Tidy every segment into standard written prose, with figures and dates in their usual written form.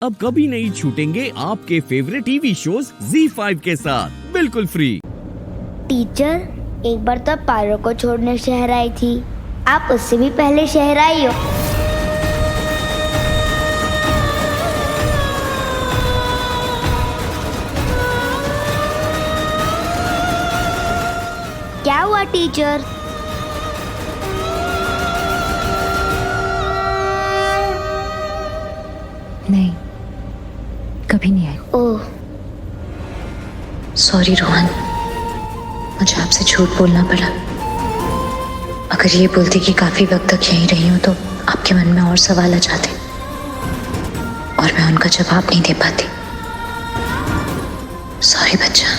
अब कभी नहीं छूटेंगे आपके फेवरेट टीवी शोज ZEE5 के साथ बिल्कुल फ्री। टीचर, एक बार तो पारो को छोड़ने शहर आई थी, आप उससे भी पहले शहर आई हो। क्या हुआ टीचर? नहीं, कभी नहीं आई। ओह, सॉरी रोहन, मुझे आपसे झूठ बोलना पड़ा। अगर ये बोलती कि काफी वक्त तक यहीं रही हूं तो आपके मन में और सवाल आ जाते और मैं उनका जवाब नहीं दे पाती। सॉरी बच्चा।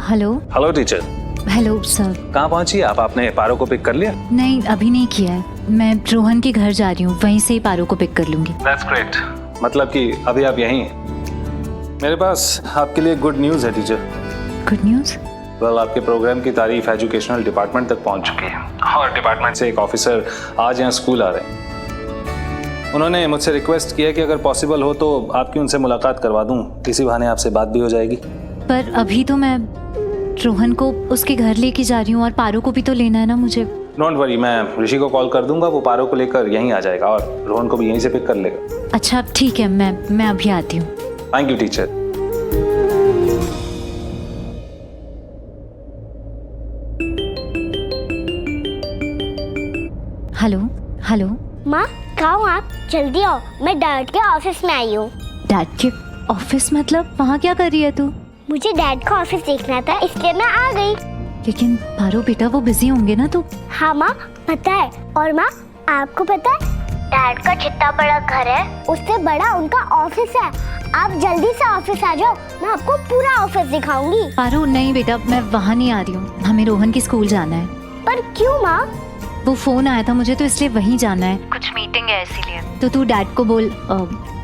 Hello. Hello teacher. Hello sir. कहाँ पहुंची आप? आपने पारो को पिक कर लिया? नहीं, अभी नहीं किया है। मैं रोहन के घर जा रही हूँ, वहीं से ही पारो को पिक कर लूंगी। That's great। मतलब कि अभी आप यहीं हैं। मेरे पास आपके लिए गुड न्यूज़ है टीचर। Good news? वेल, आपके प्रोग्राम की तारीफ एजुकेशनल डिपार्टमेंट तक पहुंच चुकी है और डिपार्टमेंट से एक ऑफिसर आज यहाँ स्कूल आ रहे हैं। उन्होंने मुझसे रिक्वेस्ट किया कि अगर पॉसिबल हो तो आपकी उनसे मुलाकात करवा दूँ, इसी बहाने आपसे बात भी हो जाएगी। पर अभी तो मैं रोहन को उसके घर लेके जा रही हूँ और पारो को भी तो लेना है ना मुझे। डोंट वरी, मैं ऋषि को कॉल कर दूंगा, वो पारो को लेकर यहीं आ जाएगा और रोहन को भी यहीं से पिक कर लेगा। अच्छा ठीक है, मैं अभी आती हूँ। Thank you teacher. Hello. Hello माँ, कहाँ हो आप? जल्दी आओ, मैं डैड के ऑफिस में आई हूँ। डैड के ऑफिस? मतलब वहाँ क्या कर रही है तू? मुझे डैड का ऑफिस देखना था, इसलिए मैं आ गई। लेकिन पारो बेटा, वो बिजी होंगे ना तो। हाँ माँ, पता है। और माँ, आपको पता है डैड का जितना बड़ा घर है उससे बड़ा उनका ऑफिस है। आप जल्दी से ऑफिस आ जाओ, मैं आपको पूरा ऑफिस दिखाऊंगी। पारो नहीं बेटा, मैं वहाँ नहीं आ रही हूँ, हमें रोहन के स्कूल जाना है। पर क्यों माँ? वो फोन आया था मुझे तो इसलिए वहीं जाना है, कुछ मीटिंग है इसीलिए। तो तू डैड को बोल,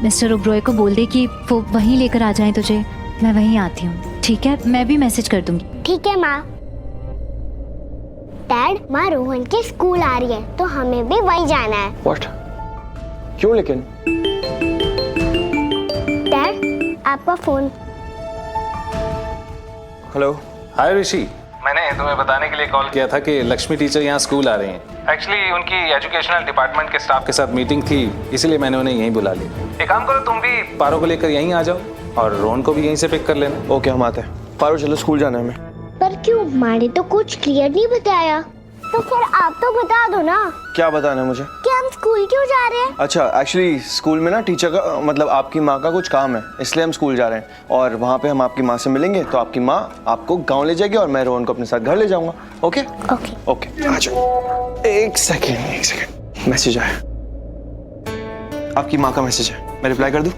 मिस्टर ओब्रॉय को बोल दे कि वो वहीं लेकर आ जाए तुझे। मैं वहीं आती हूँ, ठीक है? मैं भी मैसेज कर दूंगी। ठीक है माँ। डैड, माँ रोहन के स्कूल आ रही है तो हमें भी वहीं जाना है। What? क्यों लेकिन? डैड, आपका फोन। हेलो। हाय ऋषि, मैंने तुम्हें बताने के लिए कॉल किया था कि लक्ष्मी टीचर यहाँ स्कूल आ रही हैं। एक्चुअली उनकी एजुकेशनल डिपार्टमेंट के स्टाफ के साथ मीटिंग थी, इसीलिए मैंने उन्हें यहीं बुला लिया। एक काम करो, तुम भी पारो को लेकर यहीं आ जाओ और रोहन को भी यहीं से पिक कर लेना। ओके, हम आते हैं। पारो चलो, स्कूल जाना है हमें। पर क्यों? माँ ने तो कुछ क्लियर नहीं बताया। तो फिर आप तो बता दो ना। क्या बताना है मुझे? कि हम स्कूल क्यों जा रहे हैं? अच्छा, एक्चुअली स्कूल में ना टीचर का मतलब आपकी माँ का कुछ काम है, इसलिए हम स्कूल जा रहे हैं और वहाँ पे हम आपकी माँ से मिलेंगे। तो आपकी माँ आपको गांव ले जाएगी और मैं रोहन को अपने साथ घर ले जाऊंगा। ओके ओके ओके, आ जाओ। एक सेकेंड, मैसेज आया। आपकी माँ का मैसेज है, मैं रिप्लाई कर दूँ?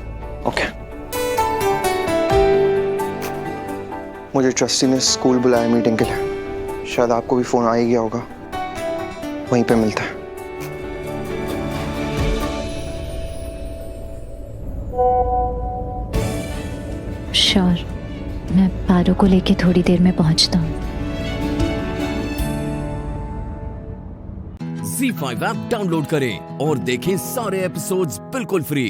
ओके। मुझे ट्रस्टी ने स्कूल बुलाया मीटिंग के लिए, शायद आपको भी फोन आ ही गया होगा। वहीं पे मिलता है। श्योर, मैं पारो को लेके थोड़ी देर में पहुंचता हूँ। ZEE5 ऐप डाउनलोड करें और देखें सारे एपिसोड्स बिल्कुल फ्री।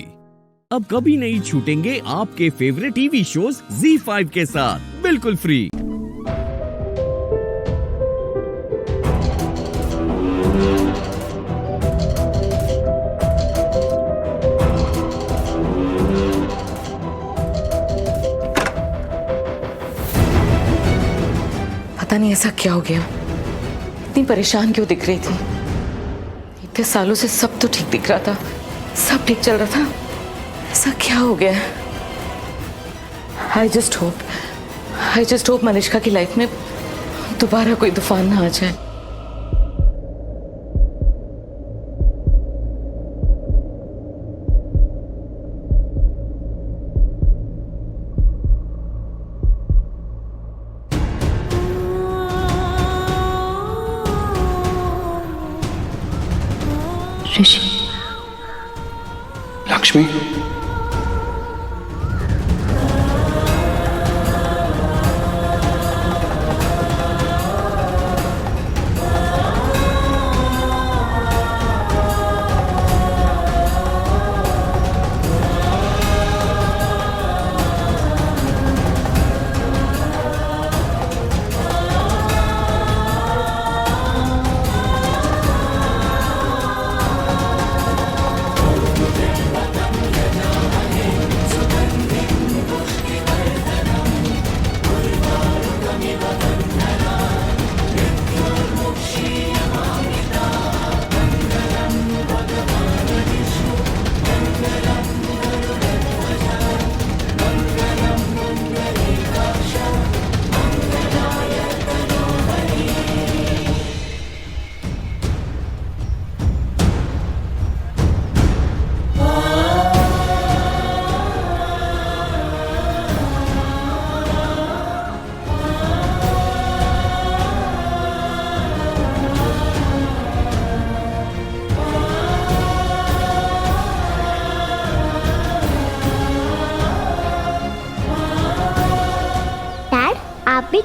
अब कभी नहीं छूटेंगे आपके फेवरेट टीवी शोज ZEE5 के साथ बिल्कुल फ्री। पता नहीं ऐसा क्या हो गया, इतनी परेशान क्यों दिख रही थी? इतने सालों से सब तो ठीक दिख रहा था, सब ठीक चल रहा था, ऐसा क्या हो गया? आई जस्ट होप मनीषा की लाइफ में दोबारा कोई तूफान ना आ जाए। ऋषि। लक्ष्मी,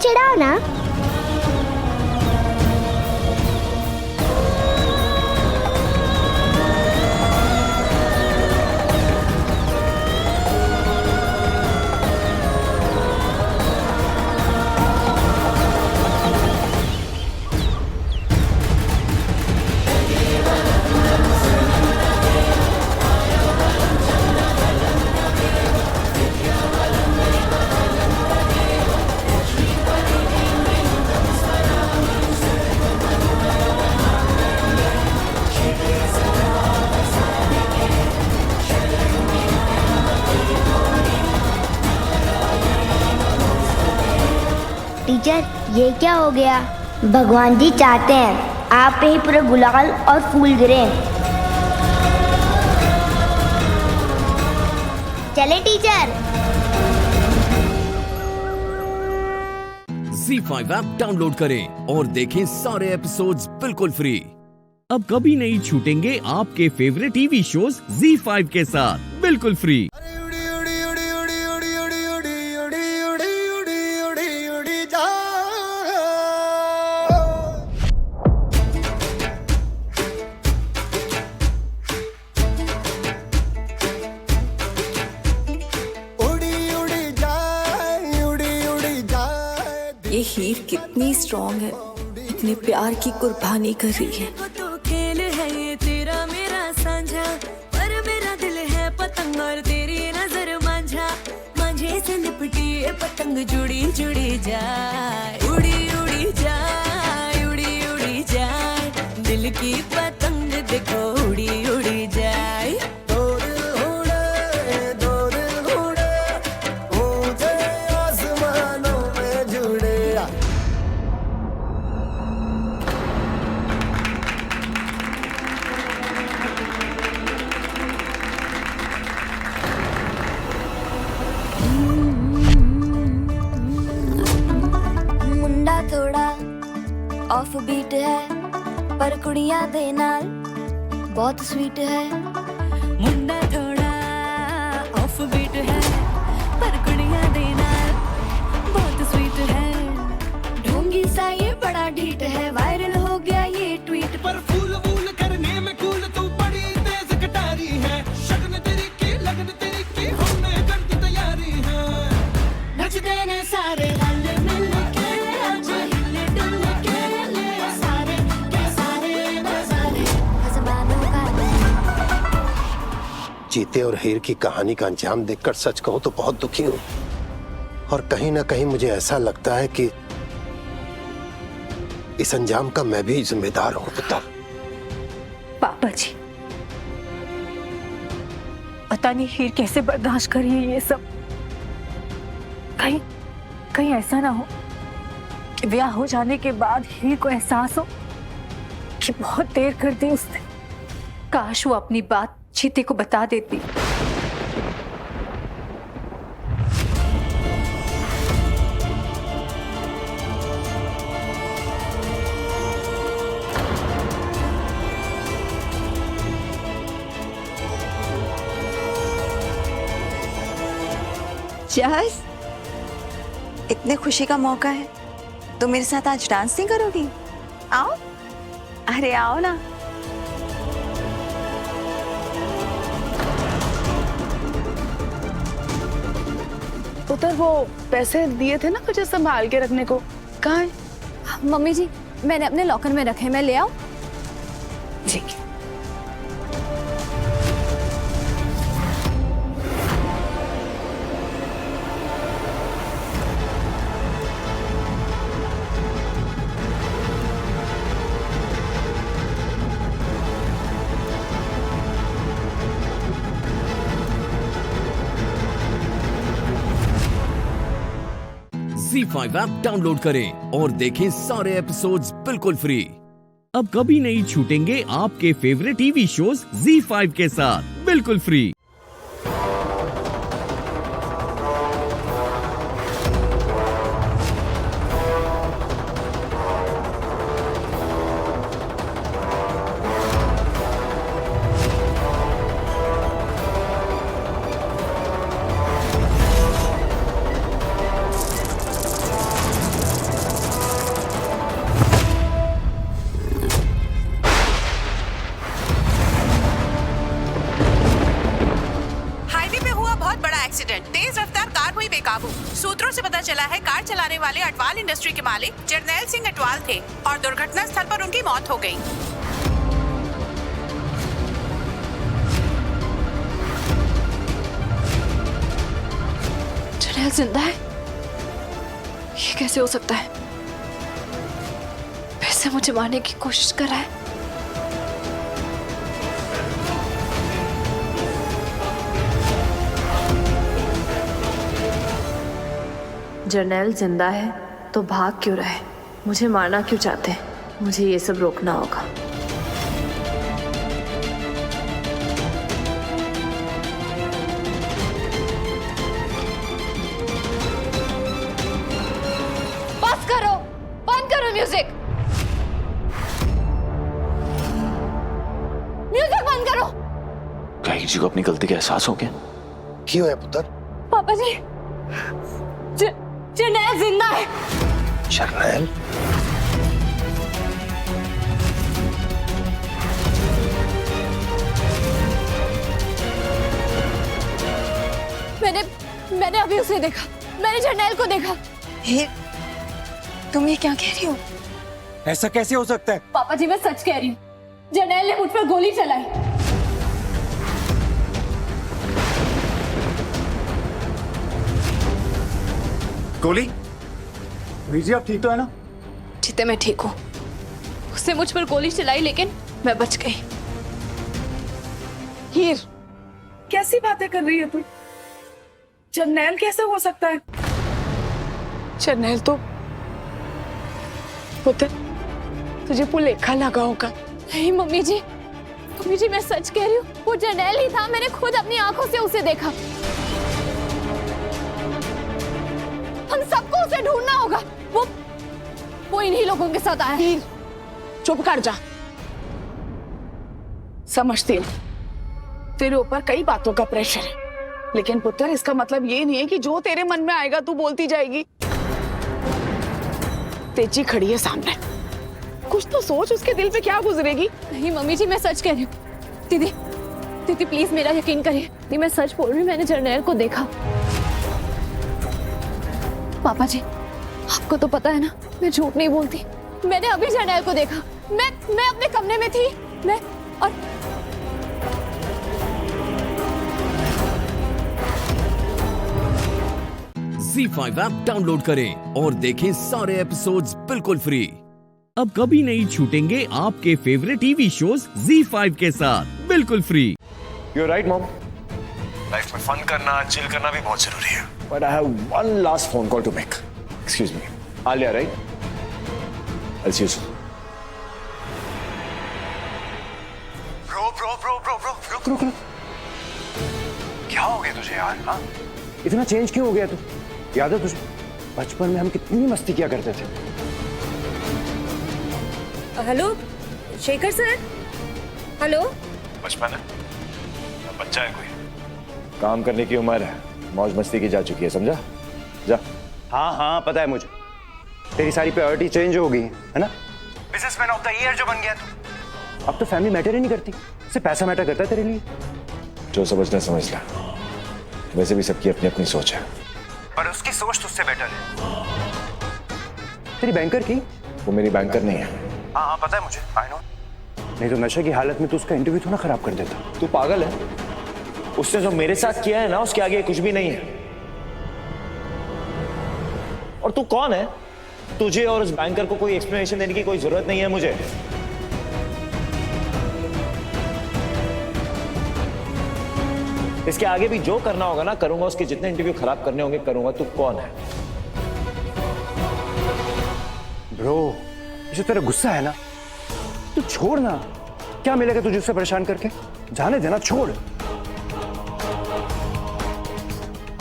चिढ़ाओ ना। टीचर, ये क्या हो गया? भगवान जी चाहते हैं आप पे ही पूरे गुलाल और फूल गिरे। चले टीचर। Z5 ऐप डाउनलोड करें और देखें सारे एपिसोड्स बिल्कुल फ्री। अब कभी नहीं छूटेंगे आपके फेवरेट टीवी शोज Z5 के साथ बिल्कुल फ्री। ये हीर कितनी स्ट्रॉन्ग है, अपने प्यार की कुर्बानी कर रही है। तो खेल है ये तेरा मेरा साझा, पर मेरा दिल है पतंग और तेरी नजर मांझा। मांझे से लिपटी ये पतंग जुड़ी जुड़ी जाए, उड़ी उड़ी जाए, उड़ी उड़ी जाए। दिल की पतंग देखो उड़ी उड़ी जाए। मुंडा थोड़ा ऑफ बीट है, पर कुड़ियां दे नाल बहुत स्वीट है। मुंडा थोड़ा ऑफ बीट है, पर कुड़ियां दे नाल बहुत स्वीट है। ढोंगी सा ये बड़ा ढीठ है, वायरल हो गया ये ट्वीट पर। फूल वूल करने में कूल तू बड़ी तेज कटारी है। शगन तेरी की लगन तेरी की हमने कर दी तैयारी है। नच देने सारे रल मिल के, आज हिले डुल के ले सारे के सारे नजारे हज़बानों का। जीते और हीर की कहानी का अंजाम देखकर सच कहूं तो बहुत दुखी हूं, और कहीं ना कहीं मुझे ऐसा लगता है कि इस अंजाम का मैं भी जिम्मेदार हूं। पुत्र, पापा जी, पता नहीं हीर कैसे बर्दाश्त कर रही है ये सब। कहीं कहीं ऐसा ना हो कि ब्याह हो जाने के बाद हीर को एहसास हो कि बहुत देर कर दी उसने। काश वो अपनी बात चीते को बता देती। जस, इतने खुशी का मौका है तो मेरे साथ आज डांस नहीं करोगी? आओ, अरे आओ ना। पुत्र, वो पैसे दिए थे ना तुझे संभाल के रखने को, कहाँ है? मम्मी जी, मैंने अपने लॉकर में रखे, मैं ले आऊं? ठीक है। Z5 ऐप डाउनलोड करें और देखें सारे एपिसोड्स बिल्कुल फ्री। अब कभी नहीं छूटेंगे आपके फेवरेट टीवी शोज Z5 के साथ बिल्कुल फ्री। वाले अटवाल इंडस्ट्री के मालिक जरनैल सिंह अटवाल थे और दुर्घटना स्थल पर उनकी मौत हो गई। जरनैल जिंदा है? ये कैसे हो सकता है? फिर से मुझे मारने की कोशिश कर रहा है। जरनैल जिंदा है तो भाग क्यों रहे? मुझे मारना क्यों चाहते हैं? मुझे ये सब रोकना होगा। बस करो, बंद करो म्यूजिक, म्यूजिक बंद करो। कहीं जी को अपनी गलती का एहसास हो गया? क्यों है पुत्र? पापा जी, जरनैल जिंदा है। जरनैल? मैंने अभी उसे देखा, मैंने जरनैल को देखा। हीर, तुम ये क्या कह रही हो? ऐसा कैसे हो सकता है? पापा जी मैं सच कह रही हूँ, जरनैल ने मुझ पर गोली चलाई। गोली? वीर जी आप ठीक तो है ना? जितने मैं ठीक हूँ। उसने मुझ पर गोली चलाई लेकिन मैं बच गई। हीर, कैसी बातें कर रही है तू? जरनैल कैसे हो सकता है? जरनैल तो पुत्र, तुझे भुलेखा लगा होगा। नहीं मम्मी जी मैं सच कह रही हूँ, वो जरनैल ही था। मैंने खुद अपनी आंखों से उसे देखा। हम सबको उसे ढूंढना होगा। वो इन्हीं लोगों के साथ आया। हीर, चुप कर जा। समझती हूँ तेरे ऊपर कई बातों का प्रेशर है, लेकिन पुत्र इसका मतलब ये नहीं है कि जो तेरे मन में आएगा तू बोलती जाएगी। तेजी खड़ी है सामने, कुछ तो सोच, उसके दिल पे क्या गुजरेगी। नहीं मम्मी जी मैं सच कह रही हूँ। दीदी प्लीज मेरा यकीन करिए। दीदी मैं सच बोल रही हूँ, मैंने जरनैल को देखा। पापा जी आपको तो पता है ना, मैं झूठ नहीं बोलती। मैंने अभी जरनैल को देखा। मैं अपने कमरे में थी। और ZEE5 ऐप डाउनलोड करें और देखें सारे एपिसोड्स बिल्कुल फ्री। अब कभी नहीं छूटेंगे आपके फेवरेट टीवी शोज ZEE5 के साथ बिल्कुल free. You're right, Mom. Life में फन करना, चिल करना भी बहुत जरूरी है। But I have one last phone call to make. Excuse me. Alia, right? I'll see you soon. Bro. रुक। क्या हो गया तुझे यार? हाँ? इतना चेंज क्यों हो गया तू? याद है तुझे बचपन में हम कितनी मस्ती किया करते थे? Hello Shekhar sir. हेलो। बचपन है, बच्चा है कोई। काम करने की उम्र है, मौज मस्ती की जा चुकी है, समझा? जा। हाँ पता है मुझे। तेरी सारी प्रायोरिटी चेंज हो गई है ना? बिजनेसमैन ऑफ द ईयर जो बन गया तू। अब तो फैमिली मैटर ही नहीं करती, सिर्फ पैसा मैटर करता है तेरे लिए। जो समझना समझ ला। वैसे भी सबकी अपनी अपनी सोच है, पर उसकी सोच तुझसे बेटर है। तेरी बैंकर की? वो मेरी बैंकर नहीं है। हाँ पता है मुझे, आई नो। नहीं तो नशे की हालत में तू उसका इंटरव्यू थोड़ा खराब कर देता। तू पागल है? उसने जो मेरे साथ किया है ना, उसके आगे कुछ भी नहीं है। और तू कौन है? तुझे और उस बैंकर को कोई एक्सप्लेनेशन देने की कोई जरूरत नहीं है मुझे। इसके आगे भी जो करना होगा ना करूंगा, उसके जितने इंटरव्यू खराब करने होंगे करूंगा। तू कौन है? ब्रो, ये जो तेरा गुस्सा है ना, तू छोड़ ना। क्या मिलेगा तुझे उससे परेशान करके? जाने देना, छोड़।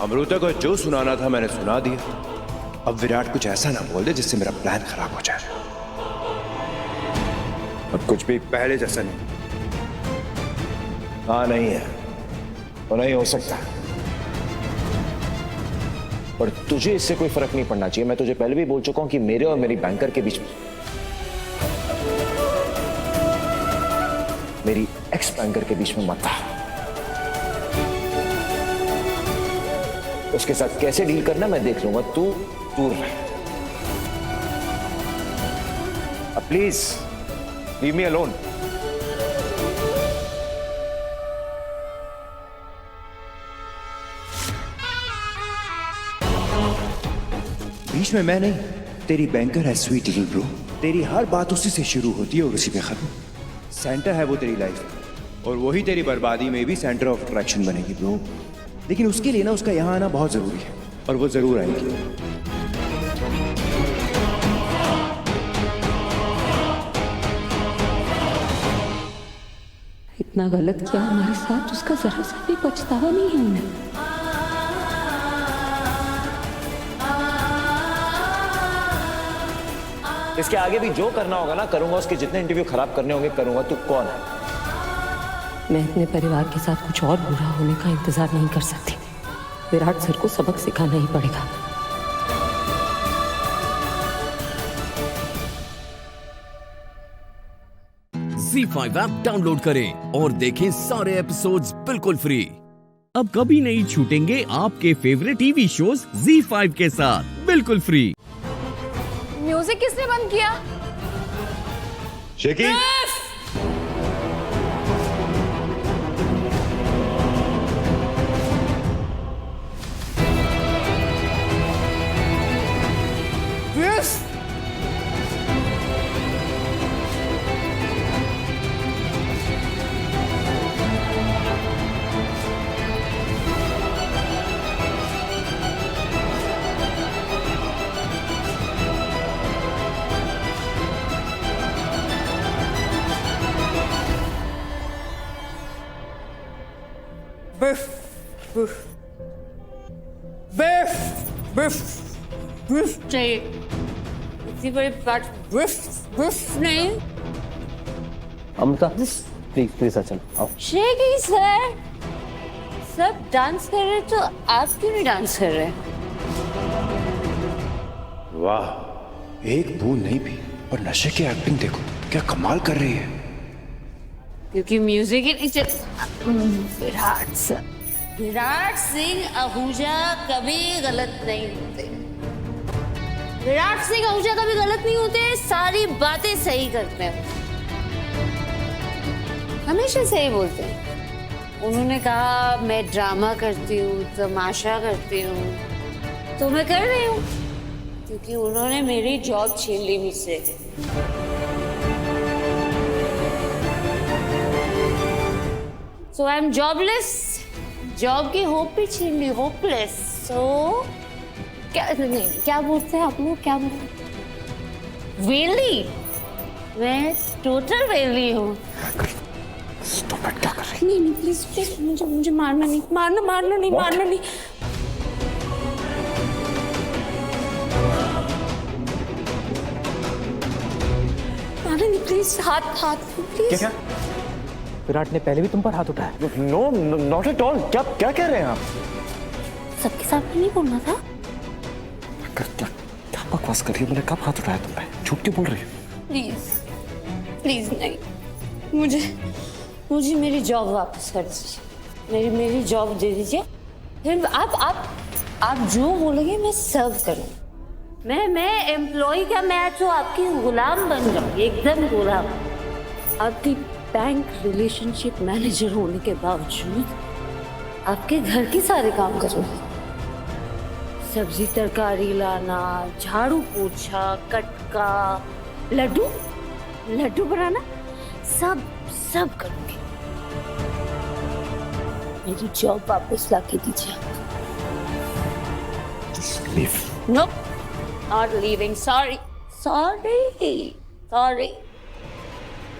अमृता को जो सुनाना था मैंने सुना दिया। अब विराट कुछ ऐसा ना बोल दे जिससे मेरा प्लान खराब हो जाए। अब कुछ भी पहले जैसा नहीं। हाँ नहीं है तो नहीं हो सकता, पर तुझे इससे कोई फर्क नहीं पड़ना चाहिए। मैं तुझे पहले भी बोल चुका हूं कि मेरे और मेरी बैंकर के बीच में, मेरी एक्स बैंकर के बीच में मत आ। उसके साथ कैसे डील करना मैं देख लूंगा, तू दूर रह। Please leave me alone. बीच में मैं नहीं, तेरी बैंकर है स्वीट लिटिल ब्रो। तेरी हर बात उसी से शुरू होती है और उसी पे खत्म। सेंटर है वो तेरी लाइफ और वही तेरी बर्बादी में भी सेंटर ऑफ अट्रैक्शन बनेगी ब्रो। लेकिन उसके लिए ना उसका यहाँ आना बहुत जरूरी है और वो जरूर आएगी। इतना गलत किया हमारे साथ, उसका जरा सा भी पछतावा नहीं है उन्हें। इसके आगे भी जो करना होगा ना करूंगा, उसके जितने इंटरव्यू खराब करने होंगे करूंगा। तू कौन है? मैं अपने परिवार के साथ कुछ और बुरा होने का इंतजार नहीं कर सकती। विराट सर को सबक सिखाना ही पड़ेगा। ZEE5 ऐप डाउनलोड करें और देखें सारे एपिसोड्स बिल्कुल फ्री। अब कभी नहीं छूटेंगे आपके फेवरेट टीवी शोज ZEE5 के साथ बिल्कुल फ्री। म्यूजिक किसने बंद किया? शेकी चाहिए इतनी बड़ी बात नहीं। अमृता प्लीज प्लीज चल आओ। शेखी सर, सब डांस कर रहे तो आप क्यों नहीं डांस कर रहे? वाह, एक बूंद नहीं पी और नशे की एक्टिंग देखो, क्या कमाल कर रही है। क्योंकि म्यूजिक ही नीचे। विराट सिंह आहूजा कभी गलत नहीं होते। विराट सिंह आहूजा कभी गलत नहीं होते, सारी बातें सही करते हैं, हमेशा सही बोलते हैं। उन्होंने कहा मैं ड्रामा करती हूँ, तमाशा करती हूँ, तो मैं कर रही हूँ क्योंकि उन्होंने मेरी जॉब छीन ली मुझसे। So I'm jobless, जॉब की होप भी छीन ली, होपलेस। So क्या बोलते हैं आप लोग, क्या बोलते? वेली, मैं टोटल वेली हूँ। नहीं प्लीज प्लीज मुझे मारना नहीं, मारना नहीं। प्लीज हाथ प्लीज। क्या? विराट ने पहले भी तुम पर हाथ उठाया। No not at all. क्या कह रहे हैं आप? सबके सामने नहीं बोलना था। क्या बकवास कर रही है? मैंने कब हाथ उठाया तुम पे? झूठ क्यों बोल रही है? प्लीज नहीं, मुझे मेरी जॉब वापस कर दीजिए, मेरी जॉब दे दीजिए। फिर आप जो बोलेंगे मैं सर्व करूँ। मैं एम्प्लॉय का, मैं तो आपकी गुलाम बन जाऊँ, एकदम गुलाम। आपकी बैंक रिलेशनशिप मैनेजर होने के बावजूद आपके घर के सारे काम करूँगी। सब्जी तरकारी लाना, झाड़ू पोछा, कटका, लड्डू बनाना, सब करूँगी। मेरी जॉब वापस लाके दीजिए। No, not leaving. सॉरी।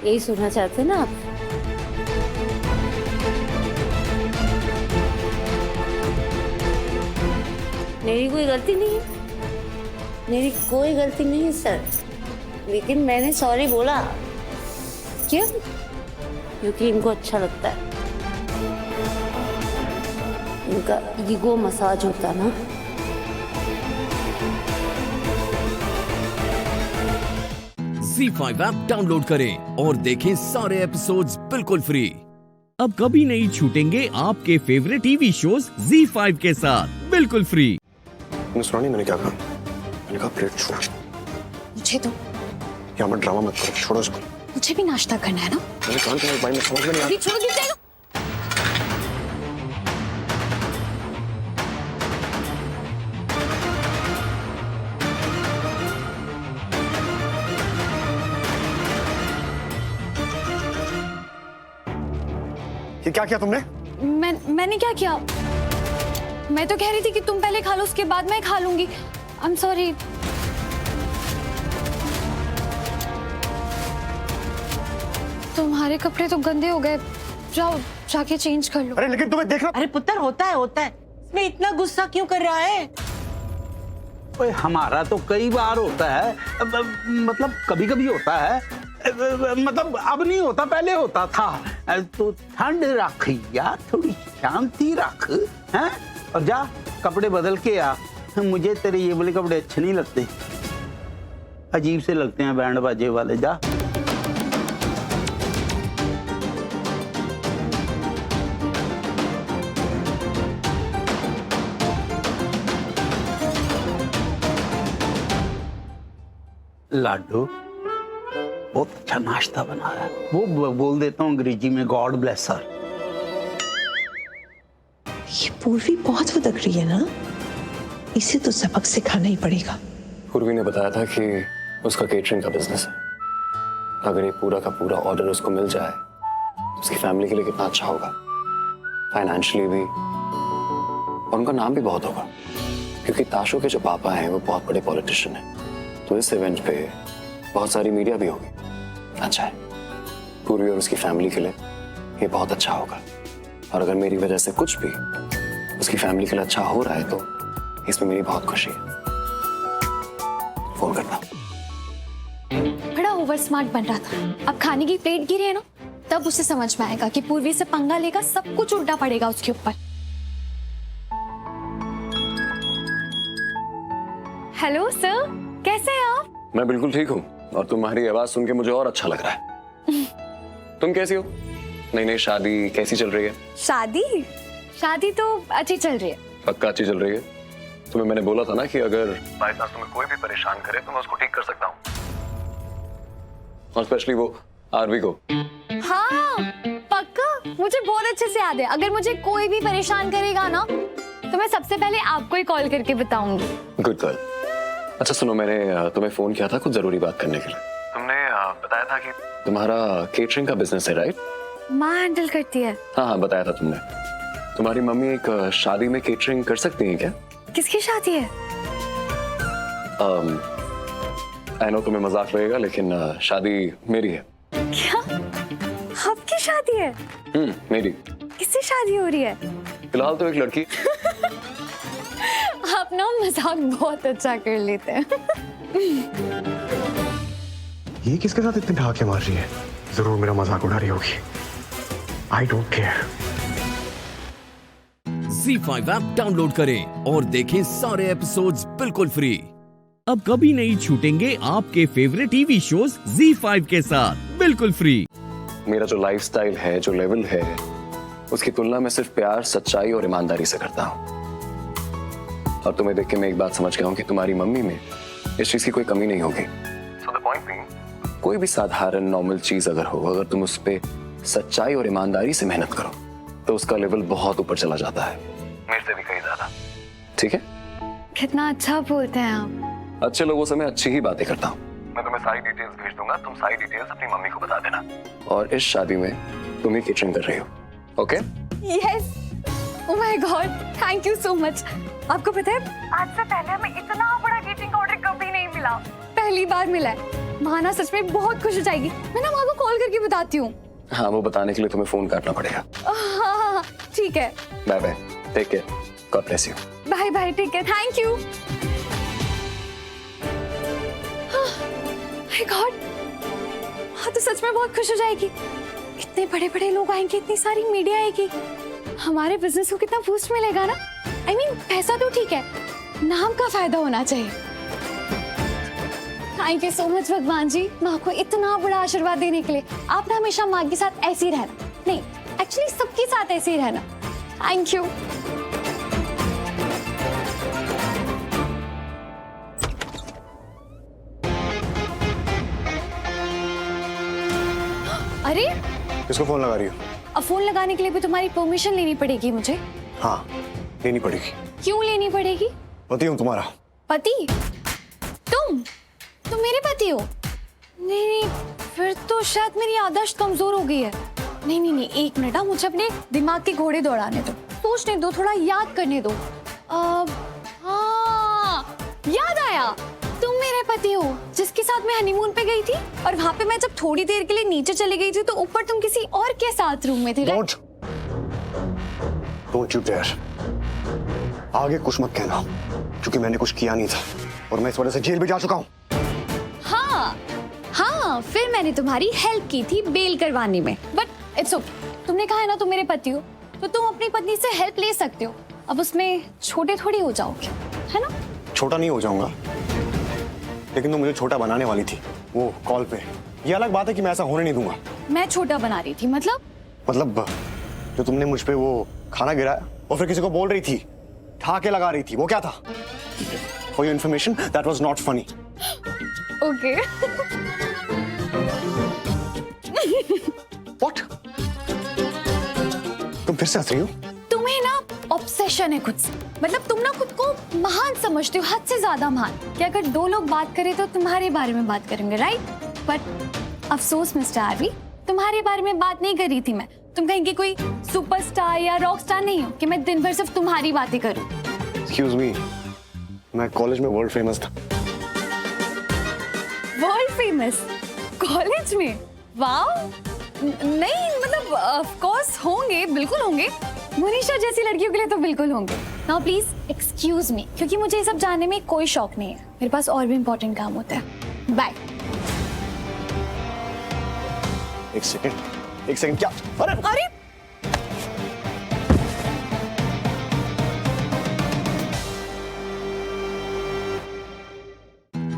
यही सुनना चाहते ना आप? मेरी कोई गलती नहीं है सर, लेकिन मैंने सॉरी बोला। क्यों? क्योंकि इनको अच्छा लगता है, इनका ईगो मसाज होता है ना। ZEE5 ऐप डाउनलोड करें और देखें सारे एपिसोड्स बिल्कुल फ्री। अब कभी नहीं छूटेंगे आपके फेवरेट टीवी शोज ZEE5 के साथ बिल्कुल फ्री। सुना नहीं मैंने क्या कहा? मैंने कहा प्लेट छोड़। मुझे तो यहाँ मत ड्रामा मत करो, छोड़ो इसको। मुझे भी नाश्ता करना है ना। मैंने कहा तुम्हारे भाई में समझ में नहीं अभी छोड़ गिर जाएगा। ये क्या किया तुमने? मैंने क्या किया? मैं तो कह रही थी कि तुम पहले खा लो, उसके बाद मैं खा लूंगी। I am sorry. तुम्हारे कपड़े तो गंदे हो गए, जाओ जाके चेंज कर लो। अरे लेकिन तुम्हें देखना। अरे पुत्र, होता है इसमें इतना गुस्सा क्यों कर रहा है? ओए हमारा तो कई बार होता है, मतलब कभी कभी होता है, मतलब अब नहीं होता, पहले होता था। तो ठंड रख यार, थोड़ी शांति रख, हैं? और जा कपड़े बदल के आ, मुझे तेरे ये वाले कपड़े अच्छे नहीं लगते, अजीब से लगते हैं बैंड बाजे वाले। जा। लाडू बहुत अच्छा नाश्ता बना रहा है, वो बोल देता हूँ अंग्रेजी में गॉड ब्लेस हर। ये पूर्वी बहुत भटक रही है ना, इसे तो सबक सिखाना ही पड़ेगा। पूर्वी ने बताया था कि उसका केटरिंग का बिजनेस है, अगर ये पूरा का पूरा ऑर्डर उसको मिल जाए तो उसकी फैमिली के लिए कितना अच्छा होगा, फाइनेंशियली भी, और उनका नाम भी बहुत होगा, क्योंकि ताशो के जो पापा हैं वो बहुत बड़े पॉलिटिशियन हैं। तो इस इवेंट पे बहुत सारी मीडिया भी होगी। अच्छा है, पूर्वी और उसकी फैमिली के लिए ये बहुत अच्छा होगा, और अगर मेरी वजह से कुछ भी उसकी फैमिली के लिए अच्छा हो रहा है तो इसमें मेरी बहुत खुशी है। फोन करना। बड़ा ओवर स्मार्ट बन रहा था, अब खाने की प्लेट गिरी है ना, तब उसे समझ में आएगा कि पूर्वी से पंगा लेगा, सब कुछ उल्टा पड़ेगा उसके ऊपर। हेलो सर, कैसे हैं आप? मैं बिल्कुल ठीक हूँ, और तुम्हारी आवाज सुन के मुझे और अच्छा लग रहा है। तुम कैसी हो? नई शादी कैसी चल रही है? शादी तो अच्छी चल रही है। पक्का अच्छी चल रही है? तुम्हें मैंने बोला था ना कि अगर बाय चांस तुम्हें कोई भी परेशान करे तो मैं उसको ठीक कर सकता हूँ, और स्पेशली वो आरवी को। हाँ पक्का, मुझे बहुत अच्छे से याद है। अगर मुझे कोई भी परेशान करेगा ना तो मैं सबसे पहले आपको ही कॉल करके बताऊंगी। Good girl. अच्छा सुनो, मैंने तुम्हें फोन किया था कुछ जरूरी बात करने के लिए। तुमने बताया था कि तुम्हारा केटरिंग का बिजनेस है, राइट? माँ हैंडल करती है। हाँ बताया था तुमने। तुम्हारी मम्मी एक शादी में केटरिंग कर सकती है क्या? किसकी शादी है? आई नो तुम्हें मजाक लगेगा, लेकिन शादी मेरी है। क्या? आपकी शादी है? मेरी। किससे शादी हो रही है? फिलहाल तो एक लड़की। आप ना मजाक बहुत अच्छा कर लेते हैं। ये किसके साथ इतने ढाके मार रही है? जरूर मेरा मजाक उड़ा रही होगी। I don't care. ZEE5 app download करें और देखें सारे एपिसोड्स बिल्कुल फ्री। अब कभी नहीं छूटेंगे आपके फेवरेट टीवी शोज ZEE5 के साथ बिल्कुल फ्री। मेरा जो लाइफस्टाइल है, जो लेवल है, उसकी तुलना मैं सिर्फ प्यार, सच्चाई और ईमानदारी से करता हूँ। और तुम्हें देख के मैं एक बात समझ गया हूँ कि तुम्हारी मम्मी में इस चीज की कोई कमी नहीं होगी। So the point being, कोई भी साधारण नॉर्मल चीज अगर हो, अगर तुम उस पे सच्चाई और ईमानदारी से मेहनत करो तो उसका लेवल बहुत ऊपर चला जाता है, मेरे से भी कहीं ज्यादा। ठीक है? कितना अच्छा बोलते हैं आप। अच्छे लोगों से मैं अच्छी ही बातें करता हूँ। मैं तुम्हें सारी डिटेल्स भेज दूंगा, तुम सारी डिटेल्स अपनी मम्मी को बता देना। और इस शादी में तुम ही केटरिंग कर रही हो, okay? Yes. Oh my God, thank you so much. आपको पता है, आज से पहले हमें इतना बड़ा केटरिंग ऑर्डर कभी नहीं मिला, पहली बार मिला है। माँ ना सच में बहुत खुश हो जाएगी। मैं ना माँ को कॉल करके बताती हूँ। हाँ, वो बताने के लिए तुम्हें फोन काटना पड़ेगा। हाँ, ठीक है। Bye bye, take care, God bless you. Bye bye, take care, thank you. My God, हाँ तो सच में बहुत खुश हो जाएगी। इतने बड़े बड़े लोग आएंगे, इतनी सारी मीडिया आएगी, हमारे बिजनेस को कितना बूस्ट मिलेगा ना। I mean, पैसा तो ठीक है, नाम का फायदा होना चाहिए। थैंक यू सो मच भगवान जी, माँ को इतना बड़ा आशीर्वाद देने के लिए। आप ना हमेशा माँ के साथ ऐसे ही रहना, नहीं एक्चुअली सबके साथ ऐसे ही रहना। Thank you. अरे किसको फोन लगा रही हो? अब फोन लगाने के लिए भी तुम्हारी परमिशन लेनी पड़ेगी मुझे। हाँ लेनी पड़ेगी। क्यों लेनी पड़ेगी? पति हूँ तुम्हारा। पति? तुम मेरे पति हो? नहीं, फिर तो शायद मेरी आदत कमजोर हो गई है। नहीं, एक मिनट, मुझे अपने दिमाग के घोड़े दौड़ाने दो, सोचने दो, थोड़ा याद करने दो। हाँ, याद आया, तुम मेरे पति हो जिसके साथ मैं हनीमून पे गई थी, और वहां पे मैं जब थोड़ी देर के लिए नीचे चली गई थी तो ऊपर तुम किसी और के साथ रूम में थे। Don't you dare। आगे कुछ मत कहना, क्योंकि मैंने कुछ किया नहीं था और मैं इस वजह से जेल भी जा चुका हूँ। हाँ, फिर मैंने तुम्हारी हेल्प की थी बेल करवाने में, बट इट्स ओके। तुमने कहा है ना तुम मेरे पति हो, तो तुम अपनी पत्नी से हेल्प ले सकते हो। अब उसमें छोटे थोड़ी हो जाओगे, है ना? छोटा नहीं हो जाऊंगा, लेकिन तुम मुझे छोटा बनाने वाली थी वो कॉल पे। ये अलग बात है कि मैं ऐसा होने नहीं दूंगा। मैं छोटा बना रही थी मतलब जो तुमने मुझ पे वो खाना गिराया और फिर किसी को बोल रही थी, ठाके लगा रही थी, वो क्या था? For your information, that was not funny. Okay. What? तुम फिर से हंस रही हो? तुम्हें ना ऑब्सेशन है खुद से, मतलब तुम ना खुद को महान समझते हो, हद से ज्यादा महान, कि अगर दो लोग बात करें तो तुम्हारे बारे में बात करेंगे, राइट? बट अफसोस मिस्टर आरवी, तुम्हारे बारे में बात नहीं कर रही थी मैं। तुम कहीं के कोई सुपरस्टार या रॉक स्टार नहीं हो कि मैं दिन भर सिर्फ तुम्हारी बातें करूं। Excuse me, मैं कॉलेज में वर्ल्ड फेमस था। World famous? कॉलेज में? वाओ! नहीं, मतलब ऑफ कोर्स होंगे, बिल्कुल होंगे। मुनीषा जैसी लड़कियों के लिए तो बिल्कुल होंगे। नाउ प्लीज एक्सक्यूज मी, क्योंकि मुझे ये सब जानने में कोई शौक नहीं है। मेरे पास और भी इम्पोर्टेंट काम होता है। बाय। एक सेकंड, क्या? अरे!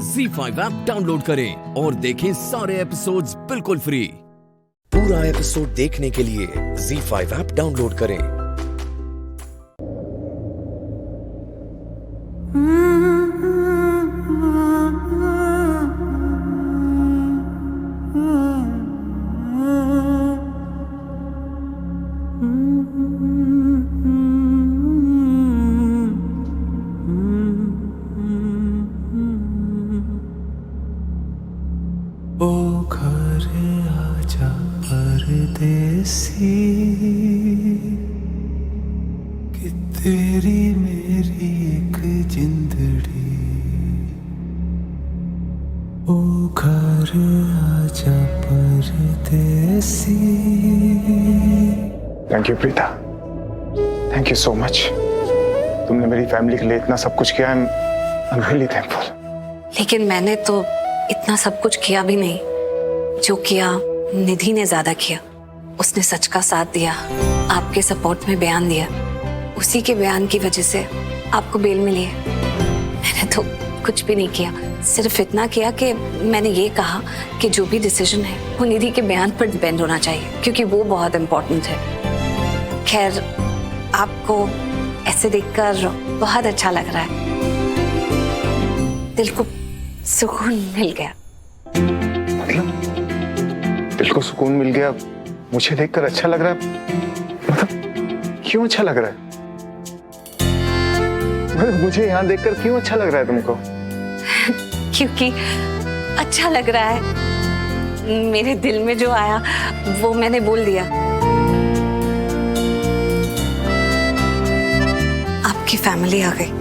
ZEE5 ऐप डाउनलोड करें और देखें सारे एपिसोड्स बिल्कुल फ्री। पूरा एपिसोड देखने के लिए ZEE5 ऐप डाउनलोड करें। ओ घर आजा परदेसी, कि तेरी मेरी एक जिंदड़ी। ओ घर आजा परदेसी। Thank you Preeta, thank you so much. तुमने मेरी फैमिली के लिए इतना सब कुछ किया, आई एम रियली थैंकफुल। लेकिन मैंने तो इतना सब कुछ किया भी नहीं। जो किया निधि ने ज्यादा किया। उसने सच का साथ दिया, आपके सपोर्ट में बयान दिया। उसी के बयान की वजह से आपको बेल मिली है। मैंने तो कुछ भी नहीं किया, सिर्फ इतना किया कि मैंने ये कहा कि जो भी डिसीजन है वो निधि के बयान पर डिपेंड होना चाहिए, क्योंकि वो बहुत इम्पोर्टेंट है। खैर, आपको ऐसे देखकर बहुत अच्छा लग रहा है, दिल को सुकून मिल गया। मतलब दिल को सुकून मिल गया? मुझे देखकर अच्छा लग रहा है? मतलब क्यों अच्छा लग रहा है? मुझे यहाँ देखकर क्यों अच्छा लग रहा है तुमको? क्योंकि अच्छा लग रहा है। मेरे दिल में जो आया वो मैंने बोल दिया। आपकी फैमिली आ गई।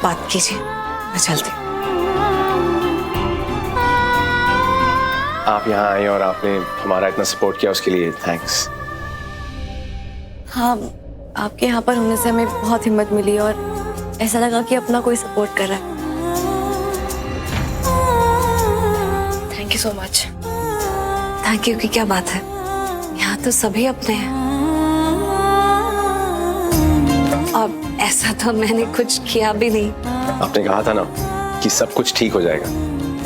बात कीजिए, मैं चलती। आप यहाँ आए और आपने हमारा इतना सपोर्ट किया, उसके लिए थैंक्स। हाँ, आपके यहाँ पर होने से हमें बहुत हिम्मत मिली और ऐसा लगा कि अपना कोई सपोर्ट कर रहा है। Thank you so much. Thank you की क्या बात है, यहाँ तो सभी अपने हैं। और ऐसा तो मैंने कुछ किया भी नहीं। आपने कहा था ना कि सब कुछ ठीक हो जाएगा,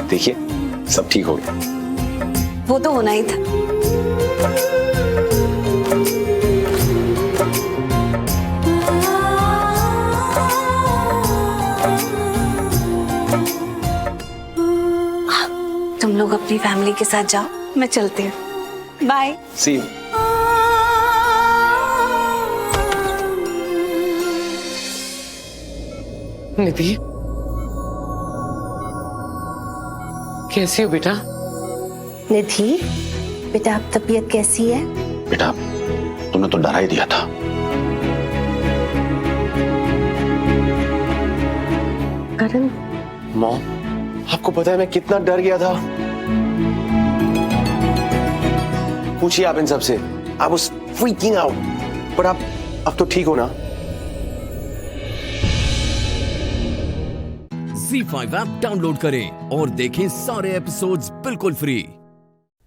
देखिए सब ठीक हो गया। वो तो होना ही था। तुम लोग अपनी फैमिली के साथ जाओ, मैं चलती हूँ। बाय। C you. निधि, कैसी हो बेटा? निधि, बेटा अब तबीयत कैसी है? बेटा तुमने तो डरा ही दिया था। करण, मॉम, आपको पता है मैं कितना डर गया था। पूछिए आप इन सबसे। I was freaking out, पर आप अब तो ठीक हो ना? ZEE5 ऐप डाउनलोड करें और देखें सारे एपिसोड्स बिल्कुल फ्री।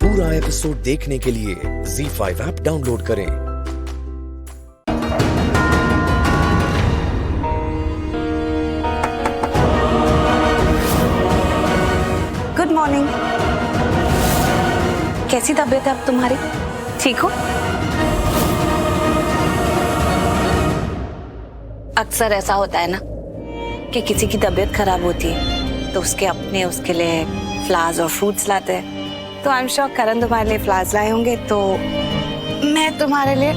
पूरा एपिसोड देखने के लिए ZEE5 ऐप डाउनलोड करें। Good morning. कैसी तबीयत है अब तुम्हारी? ठीक हो? अक्सर ऐसा होता है ना कि किसी की तबीयत खराब होती है तो उसके लिए फ्लावर्स और फ्रूट्स लाते हैं। तो आई एम श्योर करण तुम्हारे लिए फ्लावर्स लाए होंगे, तो मैं तुम्हारे लिए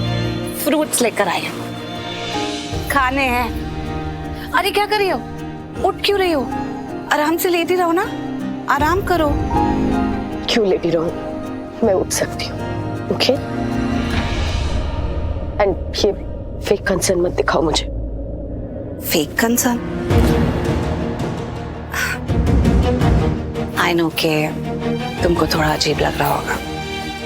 फ्रूट्स लेकर आई हूँ। खाने हैं। अरे क्या कर रही हो? उठ क्यों रही हो? आराम से लेटी रहो ना, आराम करो। क्यों लेटी रहूं? मैं उठ सकती हूँ, ओके? एंड ये फेक कंसर्न मत दिखाओ मुझे। Fake concern? आई नो के तुमको थोड़ा अजीब लग रहा होगा।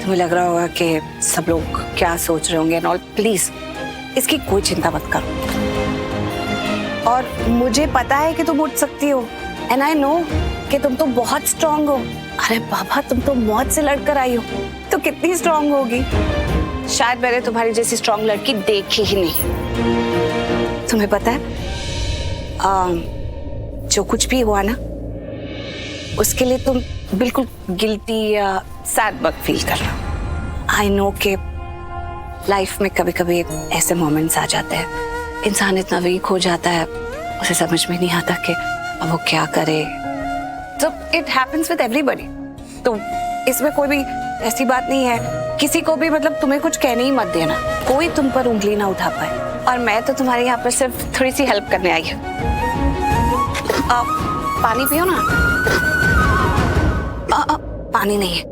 तुम्हें लग रहा होगा कि सब लोग क्या सोच रहे होंगे एंड ऑल। प्लीज इसकी कोई चिंता मत करो। और मुझे पता है कि तुम उठ सकती हो एंड आई नो कि तुम तो बहुत स्ट्रांग हो। अरे बाबा, तुम तो मौत से लड़कर आई हो, तो कितनी स्ट्रांग होगी। शायद मैंने तुम्हारी जैसी स्ट्रांग लड़की देखी ही नहीं। तुम्हें पता है जो कुछ भी हुआ ना, उसके लिए तुम बिल्कुल गिल्टी या सैड मत फील करना। आई नो कि लाइफ में कभी कभी ऐसे मोमेंट्स आ जाते हैं, इंसान इतना वीक हो जाता है, उसे समझ में नहीं आता कि अब वो क्या करे। तो इट हैपेंस विद एवरीबॉडी। तो इसमें कोई भी ऐसी बात नहीं है। किसी को भी मतलब तुम्हें कुछ कहने ही मत देना, कोई तुम पर उंगली ना उठा पाए। और मैं तो तुम्हारे यहाँ पर सिर्फ थोड़ी सी हेल्प करने आई हूँ। पानी पियो ना। पानी नहीं है।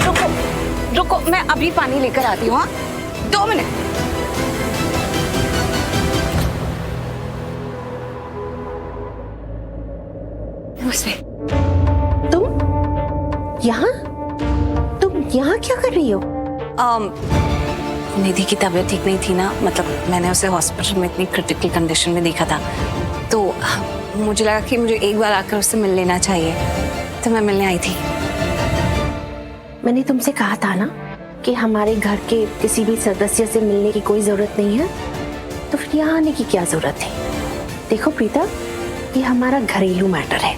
रुको रुको, मैं अभी पानी लेकर आती हूँ। 2 मिनट। नमस्ते। तुम यहाँ क्या कर रही हो? निधि की तबीयत ठीक नहीं थी ना, मतलब मैंने उसे हॉस्पिटल में इतनी क्रिटिकल कंडीशन में देखा था, तो मुझे लगा कि मुझे एक बार आकर उससे मिल लेना चाहिए, तो मैं मिलने आई थी। मैंने तुमसे कहा था ना कि हमारे घर के किसी भी सदस्य से मिलने की कोई जरूरत नहीं है, तो फिर यहाँ आने की क्या जरूरत है? देखो प्रीता, ये हमारा घरेलू मैटर है,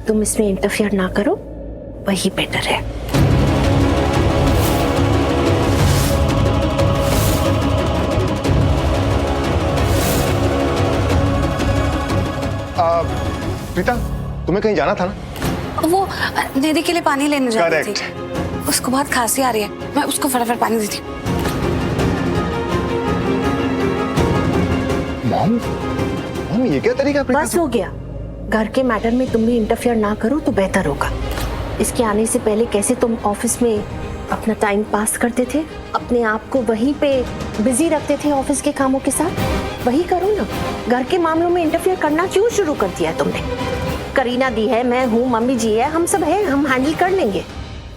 तुम इसमें इंटरफियर ना करो, वही बेटर है। प्रीता, तुम्हें कहीं जाना था ना? वो निधि के लिए पानी लेने जा रही थी। उसको बहुत खांसी आ रही है, मैं उसको फटाफट पानी देती हूँ। मॉम, ये क्या तरीका? बस हो गया। घर के मैटर में तुम भी इंटरफियर ना करो तो बेहतर होगा। इसके आने से पहले कैसे तुम ऑफिस में अपना टाइम पास करते थे, अपने आप को वहीं पे बिजी रखते थे ऑफिस के कामों के साथ, वही करो ना। घर के मामलों में इंटरफियर करना क्यों शुरू कर दिया तुमने? करीना दी है, मैं हूँ, मम्मी जी है, हम सब हैं, हम हैंडल कर लेंगे,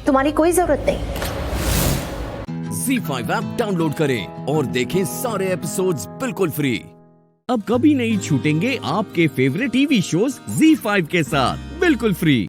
तुम्हारी कोई जरूरत नहीं। ZEE5 ऐप डाउनलोड करें और देखें सारे एपिसोड्स बिल्कुल फ्री। अब कभी नहीं छूटेंगे आपके फेवरेट टीवी शोज ZEE5 के साथ बिल्कुल फ्री।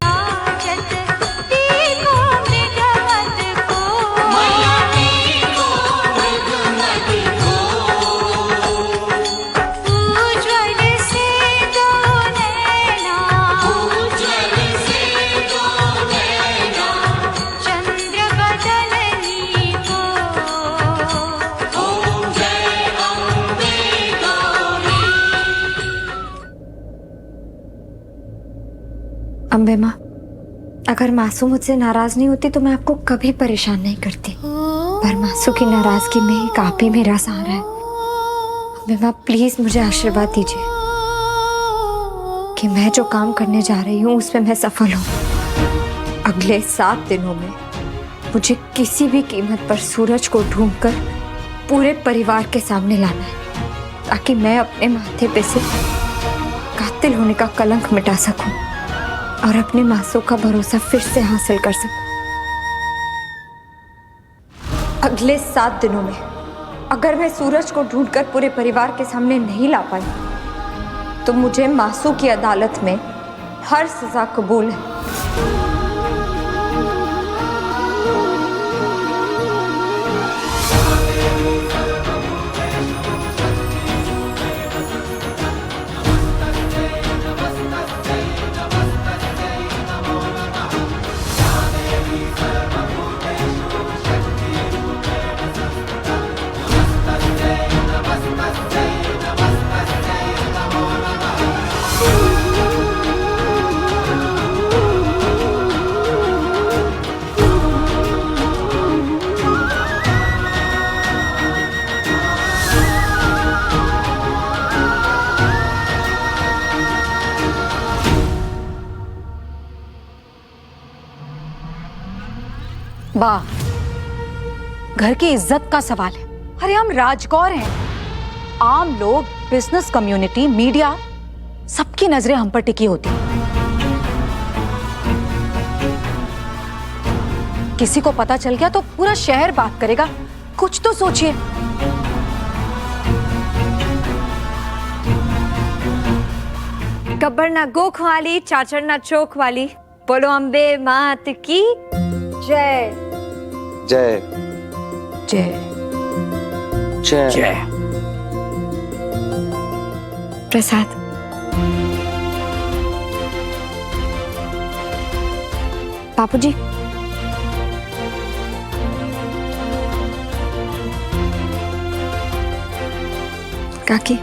अम्बे माँ, अगर मासू मुझसे नाराज नहीं होती तो मैं आपको कभी परेशान नहीं करती, पर मासू की नाराजगी में एक आप ही मेरा सहारा है। अम्बे माँ, प्लीज मुझे आशीर्वाद दीजिए कि मैं जो काम करने जा रही हूँ उसमें मैं सफल हूँ। अगले 7 दिनों में मुझे किसी भी कीमत पर सूरज को ढूंढकर पूरे परिवार के सामने लाना है, ताकि मैं अपने माथे पे से कातिल होने का कलंक मिटा सकूं और अपने मासूम का भरोसा फिर से हासिल कर सकूं। अगले 7 दिनों में अगर मैं सूरज को ढूंढकर पूरे परिवार के सामने नहीं ला पाई तो मुझे मासू की अदालत में हर सजा कबूल है। वाह, घर की इज्जत का सवाल है। अरे हम राजकौर हैं, आम लोग, बिजनेस कम्युनिटी, मीडिया, सबकी नजरें हम पर टिकी होती हैं। किसी को पता चल गया तो पूरा शहर बात करेगा। कुछ तो सोचिए। गब्बर ना गोख वाली, चाचर ना चोक वाली, बोलो अम्बे मात की जय। जय जय जय जय। प्रसाद। बापूजी, काकी,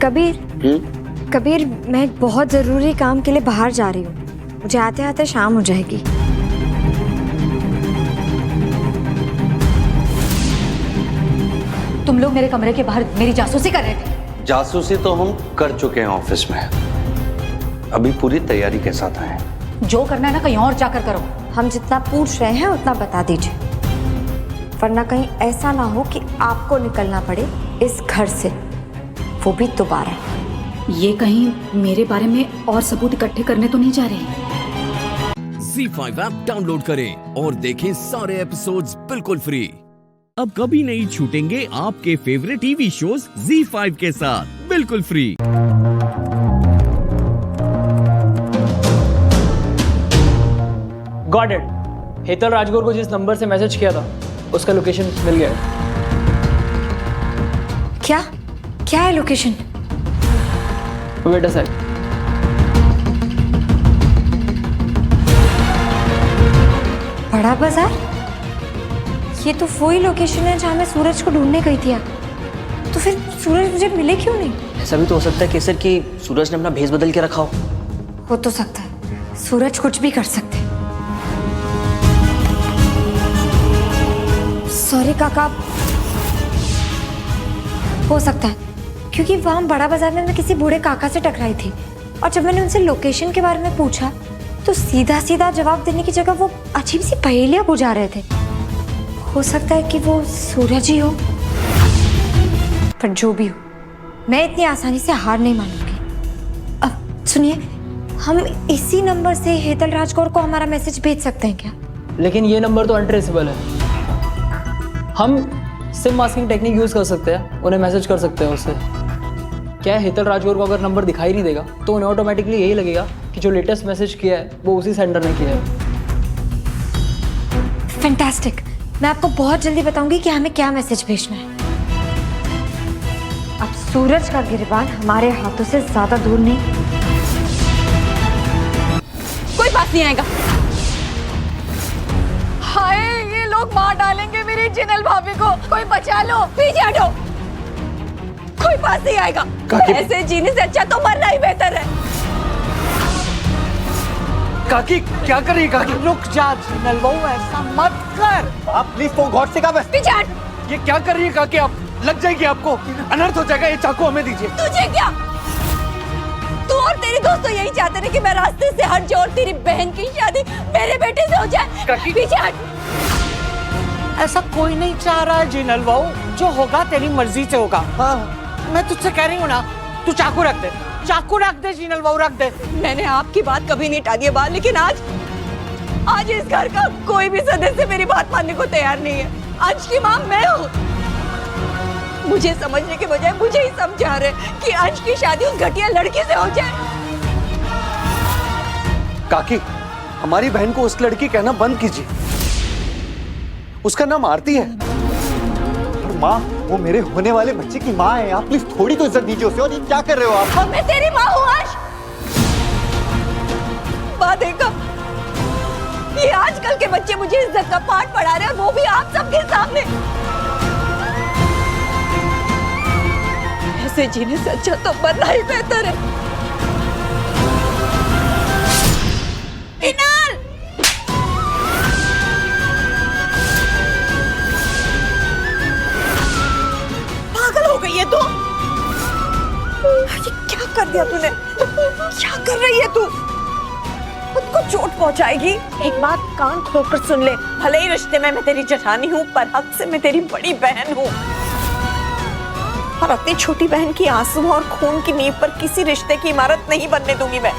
कबीर। कबीर, मैं एक बहुत जरूरी काम के लिए बाहर जा रही हूँ, मुझे आते आते शाम हो जाएगी। तुम लोग मेरे कमरे के बाहर मेरी जासूसी कर रहे थे। जासूसी तो हम कर चुके हैं ऑफिस में, अभी पूरी तैयारी के साथ आए हैं। जो करना है ना कहीं और जाकर करो। हम जितना पूछ रहे हैं उतना बता दीजिए, वरना कहीं ऐसा ना हो कि आपको निकलना पड़े इस घर से, वो भी दोबारा। ये कहीं मेरे बारे में और सबूत इकट्ठे करने तो नहीं जा रहे? ZEE5 ऐप डाउनलोड करें और देखें सारे एपिसोड्स बिल्कुल फ्री। अब कभी नहीं छूटेंगे आपके फेवरेट टीवी शोज ZEE5 के साथ बिल्कुल free. Got it. Hetal Rajgor को जिस नंबर से मैसेज किया था उसका लोकेशन मिल गया। क्या क्या है लोकेशन? Wait a second. बड़ा बाजार? ये तो वही लोकेशन है जहाँ मैं सूरज को ढूंढने गई थी। तो फिर सूरज मुझे मिले क्यों नहीं? ऐसा भी तो हो सकता है केसर कि सूरज ने अपना भेस बदल के रखा हो तो सकता है, सूरज कुछ भी कर सकते हैं। सॉरी काका, हो सकता है, क्योंकि वहाँ बड़ा बाजार में मैं किसी बूढ़े काका से टकराई थी और जब मैंने उनसे लोकेशन के बारे में पूछा तो सीधा सीधा जवाब देने की जगह वो अजीब सी पहेलियां बुझा रहे थे। हो सकता है कि वो सूरज ही हो, पर जो भी हो मैं इतनी आसानी से हार नहीं मानूंगी। अब सुनिए, हम इसी नंबर से हेतल राजकौर को हमारा मैसेज भेज सकते हैं क्या? लेकिन ये नंबर तो अनट्रेसेबल है। हम सिम मास्किंग टेक्निक यूज कर सकते हैं, उन्हें मैसेज कर सकते हैं उससे। क्या है, हेतल राजगौर को अगर नंबर दिखाई नहीं देगा तो उन्हें ऑटोमेटिकली यही लगेगा कि जो लेटेस्ट मैसेज किया है वो उसी सेंडर ने किया है। फैंटास्टिक, मैं आपको बहुत जल्दी बताऊंगी कि हमें क्या मैसेज भेजना है। अब सूरज का गिरबान हमारे हाथों से ज्यादा दूर नहीं। कोई बात नहीं आएगा। हाय, ये लोग लोग मार डालेंगे मेरी जिनल भाभी को। कोई बचा लो, पीछे हटो, कोई पास नहीं आएगा। ऐसे जीने से अच्छा तो मरना ही बेहतर है। काकी क्या कर रही है काकी? रुक जा जिनल बहू, ऐसा मत कर। आप प्लीज फोन गॉड से का बस। पीछे हट। ये क्या कर रही है काकी? आप लग जाएगी, आपको अनर्थ हो जाएगा। ये चाकू हमें दीजिए। तुझे क्या? तू और तेरे दोस्त तो यही चाहते थे कि मैं रास्ते से हट जाऊं और तेरी बहन की शादी मेरे बेटे से हो जाए। पीछे हट। ऐसा कोई नहीं चाह रहा है जिनल बहू, जो होगा तेरी मर्जी से होगा। हाँ मैं तुझसे कह रही हूँ ना, तू चाकू रख दे, चाकू रख दे जिनल बहू, रख दे। मैंने आपकी बात कभी नहीं टाली है बाल, लेकिन आज इस घर का कोई भी सदस्य मेरी बात मानने को तैयार नहीं है। अंश की मां मैं हूँ। मुझे समझने के बजाय मुझे ही समझा रहे कि अंश की शादी उस घटिया लड़की से हो जाए। काकी, हमारी बहन को उस लड़की कहना बंद कीजिए। उसका नाम आरती है। और माँ, वो मेरे होने वाले बच्चे की माँ है। आप प्लीज थोड़ी तो इज्जत दीजिए उसे। और ये क्या कर रहे हो आप? मैं तेरी माँ हूँ अंश। माँ देखा, ये आजकल के बच्चे मुझे इज्जत का पाठ पढ़ा रहे हैं, और वो भी आप सबके सामने। ऐसे जीने से अच्छा तो मरना ही बेहतर है। इनाल! पागल हो गई है तू? ये क्या कर दिया तूने? क्या कर रही है तू? खुद को चोट पहुंचाएगी। एक बात कान खोलकर सुन ले, भले ही रिश्ते में मैं तेरी जेठानी हूँ, पर हक से मैं तेरी बड़ी बहन हूँ, और अपनी छोटी बहन की आंसू और खून की नींव पर किसी रिश्ते की इमारत नहीं बनने दूंगी मैं।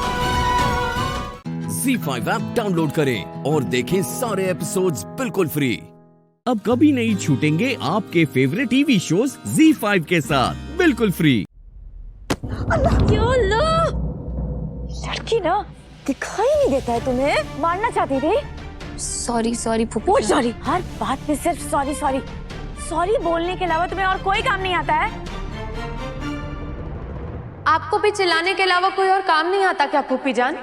ZEE5 ऐप डाउनलोड करें और देखें सारे एपिसोड्स बिल्कुल फ्री। अब कभी नहीं छूटेंगे आपके फेवरेट टीवी शोज ZEE5 के साथ बिल्कुल फ्री। लड़की ना दिखाई नहीं देता है तुम्हें? मारना चाहती थी? सॉरी सॉरी फूफी। सॉरी, हर बात में सिर्फ सॉरी सॉरी। सॉरी बोलने के अलावा तुम्हें और कोई काम नहीं आता है? आपको भी चिल्लाने के अलावा कोई और काम नहीं आता क्या फूफी जान?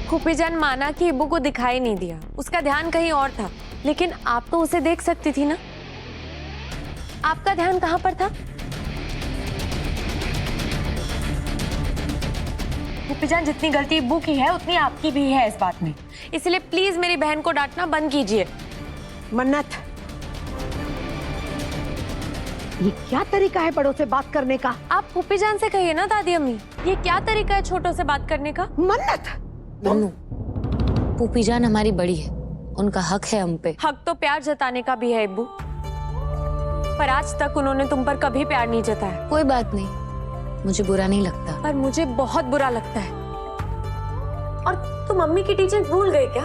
फूफी जान माना कि इब्बू को दिखाई नहीं दिया, उसका ध्यान कहीं और था, लेकिन आप तो उसे देख सकती थी ना। आपका ध्यान कहाँ पर था? फूफी जान, जितनी गलती इब्बू की है उतनी आपकी भी है इस बात में, इसलिए प्लीज मेरी बहन को डांटना बंद कीजिए। मन्नत, ये क्या तरीका है बड़ों से बात करने का? आप फूफी जान से कहिए ना दादी अम्मी, ये क्या तरीका है छोटों से बात करने का? मन्नत, फूफी जान हमारी बड़ी है, उनका हक है हम पे। हक तो प्यार जताने का भी है इब्बू, पर आज तक उन्होंने तुम पर कभी प्यार नहीं जताया। कोई बात नहीं, मुझे बुरा नहीं लगता। पर मुझे बहुत बुरा लगता है। और तुम मम्मी की टीचिंग भूल गए क्या?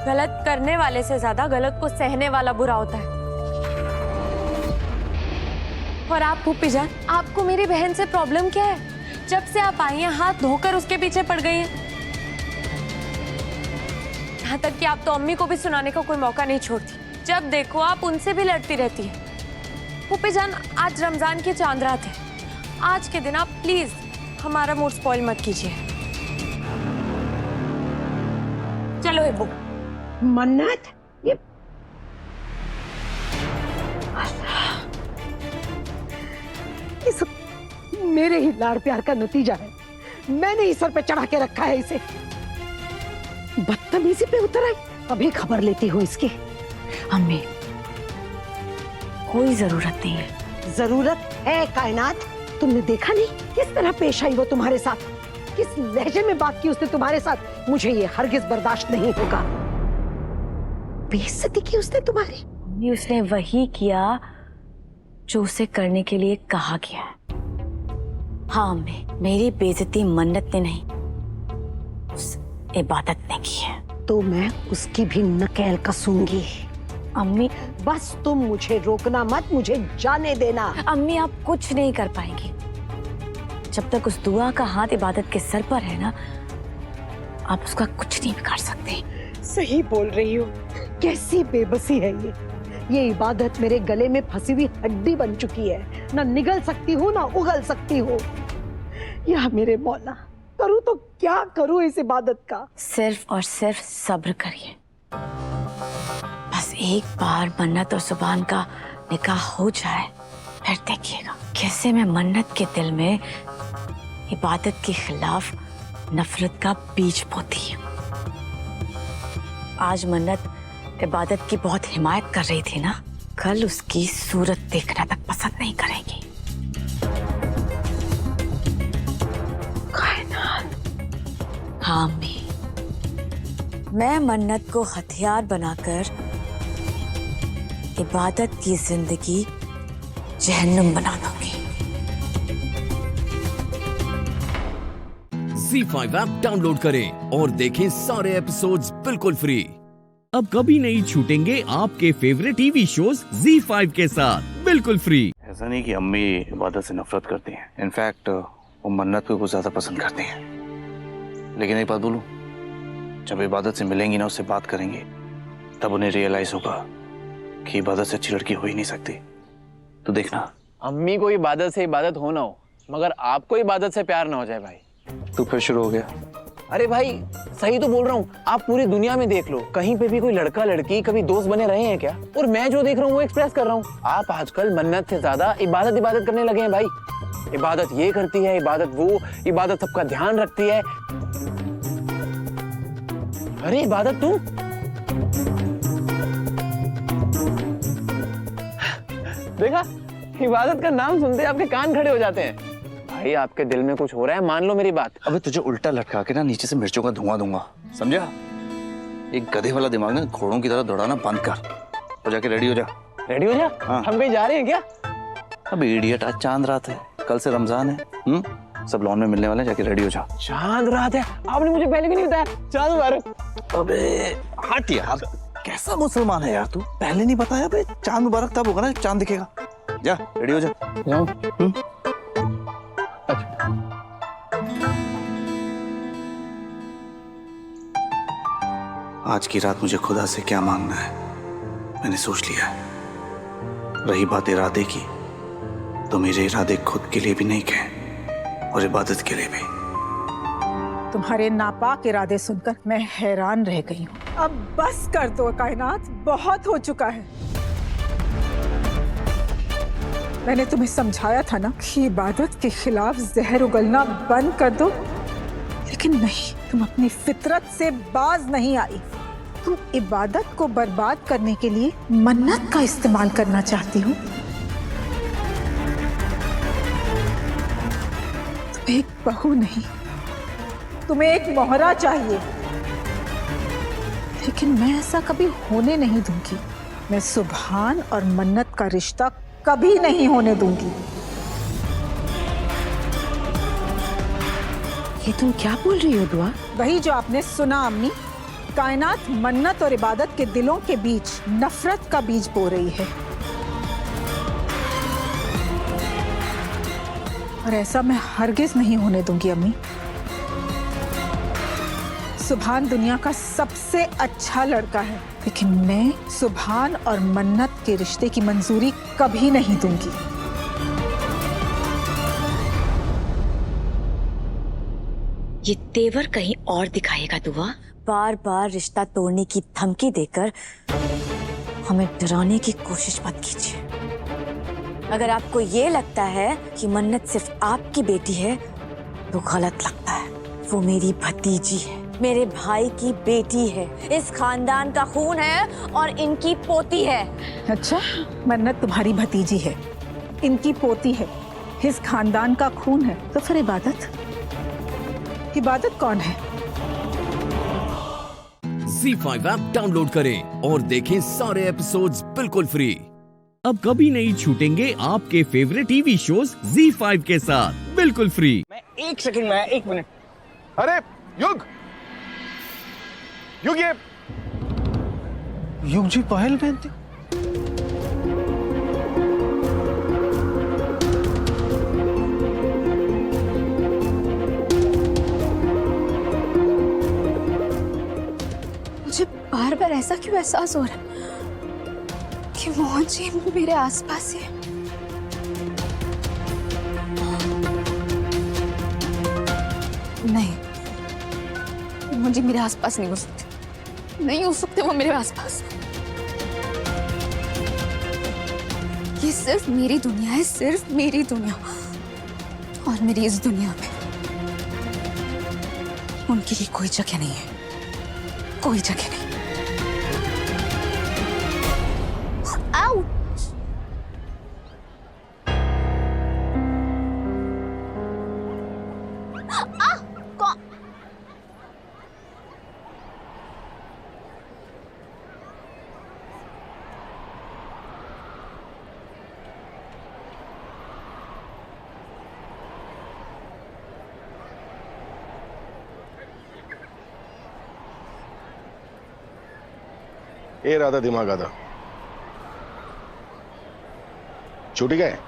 गलत करने वाले से ज्यादा गलत को सहने वाला बुरा होता है। और आप फूफी जान, आपको मेरी बहन से प्रॉब्लम क्या है? जब से आप आई हैं हाथ धोकर उसके पीछे पड़ गई हैं। यहाँ तक कि आप तो अम्मी को भी सुनाने का कोई मौका नहीं छोड़ती। जब देखो आप उनसे भी लड़ती रहती है। फूफी जान, आज रमजान की चांद रात है, आज के दिन आप प्लीज हमारा मूड स्पॉइल मत कीजिए। चलो इब्बू। मन्नत, ये सब मेरे ही लाड़ प्यार का नतीजा है। मैंने ही सर पे चढ़ा के रखा है इसे। बदतमीजी पे उतर आई, अभी खबर लेती हूँ इसकी। अम्मी, कोई जरूरत नहीं है। जरूरत है कायनात। तुमने देखा नहीं किस तरह पेश आई वो तुम्हारे साथ, किस लहजे में बात की उसने तुम्हारे साथ। मुझे ये हरगिज बर्दाश्त नहीं होगा। बेइज्जती की उसने तुम्हारी। अम्मी, उसने वही किया जो उसे करने के लिए कहा गया है। हाँ अम्मी, मेरी बेइज्जती मन्नत ने नहीं, उस इबादत ने की है। तो मैं उसकी भी नकेल कसूंगी। अम्मी बस तुम मुझे रोकना मत, मुझे जाने देना। अम्मी, आप कुछ नहीं कर पाएंगी। जब तक उस दुआ का हाथ इबादत के सर पर है ना, आप उसका कुछ नहीं बिगाड़ सकते। सही बोल रही हो। कैसी बेबसी है ये। ये इबादत मेरे गले में फंसी हुई हड्डी बन चुकी है, ना निगल सकती हूँ ना उगल सकती हूँ। या मेरे मौला, करूँ तो क्या करूँ इस इबादत का? सिर्फ और सिर्फ सब्र करिए। बस एक बार मन्नत और सुभान का निकाह हो जाए, फिर देखिएगा कैसे मैं मन्नत के दिल में इबादत के खिलाफ नफरत का बीज बोती हूँ। आज मन्नत इबादत की बहुत हिमायत कर रही थी ना, कल उसकी सूरत देखना तक पसंद नहीं करेगी। हाँ अम्मी, मैं मन्नत को हथियार बनाकर इबादत की जिंदगी जहन्नुम बना दूंगी। Z5 ऐप डाउनलोड करें और देखें सारे एपिसोड्स बिल्कुल फ्री। अब कभी नहीं छूटेंगे आपके फेवरेट टीवी शोज Z5 के साथ बिल्कुल फ्री। ऐसा नहीं कि अम्मी इबादत से नफरत करती हैं, इनफैक्ट वो मन्नत को कुछ ज्यादा पसंद करती हैं। लेकिन एक बात बोलूं, जब इबादत से मिलेंगी ना, उससे बात करेंगी, तब उन्हें रियलाइज होगा कि इबादत से अच्छी लड़की हो ही नहीं सकती। तो देखना, अम्मी को इबादत से इबादत हो ना हो, मगर आपको इबादत से प्यार ना हो जाए भाई। तू फिर शुरू हो गया। अरे भाई सही तो बोल रहा हूँ, आप पूरी दुनिया में देख लो, कहीं पे भी कोई लड़का लड़की कभी दोस्त बने रहे हैं क्या? और मैं जो देख रहा हूँ वो एक्सप्रेस कर रहा हूँ। आप आजकल मन्नत से ज्यादा इबादत करने लगे हैं भाई। इबादत ये करती है, इबादत वो, इबादत सबका ध्यान रखती है। अरे इबादत तू देखा, इबादत का नाम सुनते आपके कान खड़े हो जाते हैं। भाई आपके दिल में कुछ हो रहा है, मान लो मेरी बात। अबे तुझे उल्टा लटका के ना नीचे से मिर्चों का धुआं दूंगा, समझा? एक गधे वाला दिमाग ना घोड़ों की तरह दौड़ाना बंद कर और जाके रेडी हो जा। रेडी हो जा? हाँ। हम कहीं जा रहे हैं क्या? अब इडियट, आज चांद रात है, कल से रमजान है। सब लॉन में मिलने वाले हैं, जाके रेडी हो जा। चांद रात है? आपने मुझे पहले क्यों नहीं बताया? चांद मुबारक। अबे हट यार, कैसा मुसलमान है यार तू, पहले नहीं बताया? बे चांद मुबारक तब होगा ना चांद दिखेगा। जा रेडी हो जा। जाओ। आज की रात मुझे खुदा से क्या मांगना है मैंने सोच लिया है। रही बात इरादे की, तो मेरे इरादे खुद के लिए भी नहीं कहे और इबादत के लिए भी। तुम्हारे नापाक इरादे सुनकर मैं हैरान रह गई हूँ। अब बस कर दो कायनात, बहुत हो चुका है। मैंने तुम्हें समझाया था ना कि इबादत के खिलाफ जहर उगलना बंद कर दो, लेकिन नहीं, तुम अपनी फितरत से बाज नहीं आई। तुम इबादत को बर्बाद करने के लिए मन्नत का इस्तेमाल करना चाहती हो। तुम्हें एक बहू नहीं, तुम्हें एक मोहरा चाहिए, लेकिन मैं ऐसा कभी होने नहीं दूंगी। मैं सुभान और मन्नत का रिश्ता कभी नहीं होने दूंगी। ये तुम क्या बोल रही हो दुआ? वही जो आपने सुना अम्मी। कायनात मन्नत और इबादत के दिलों के बीच नफरत का बीज बो रही है, और ऐसा मैं हरगिज नहीं होने दूंगी अम्मी। सुभान दुनिया का सबसे अच्छा लड़का है, लेकिन मैं सुभान और मन्नत के रिश्ते की मंजूरी कभी नहीं दूंगी। ये तेवर कहीं और दिखाएगा दुआ। बार बार रिश्ता तोड़ने की धमकी देकर हमें डराने की कोशिश मत कीजिए। अगर आपको ये लगता है कि मन्नत सिर्फ आपकी बेटी है तो गलत लगता है। वो मेरी भतीजी है, मेरे भाई की बेटी है, इस खानदान का खून है और इनकी पोती है। अच्छा, मन्नत तुम्हारी भतीजी है, इनकी पोती है, इस खानदान का खून है, तो फिर इबादत? इबादत कौन है? Z5 ऐप डाउनलोड करें और देखें सारे एपिसोड्स बिल्कुल फ्री। अब कभी नहीं छूटेंगे आपके फेवरेट टीवी शोज Z5 के साथ बिल्कुल फ्री। एक सेकंड में, एक मिनट। अरे युग, युग, ये युग जी पहल पहनते। मुझे बार बार ऐसा क्यों एहसास हो रहा है कि कि मोहन जी मेरे आसपास ही है। नहीं, मोहन जी मेरे आसपास नहीं हो सकते, नहीं हो सकते वो मेरे आसपास। ये सिर्फ मेरी दुनिया है, सिर्फ मेरी दुनिया, और मेरी इस दुनिया में उनके लिए कोई जगह नहीं है, कोई जगह नहीं। ए राधा दिमाग आधा छूट गए हैं?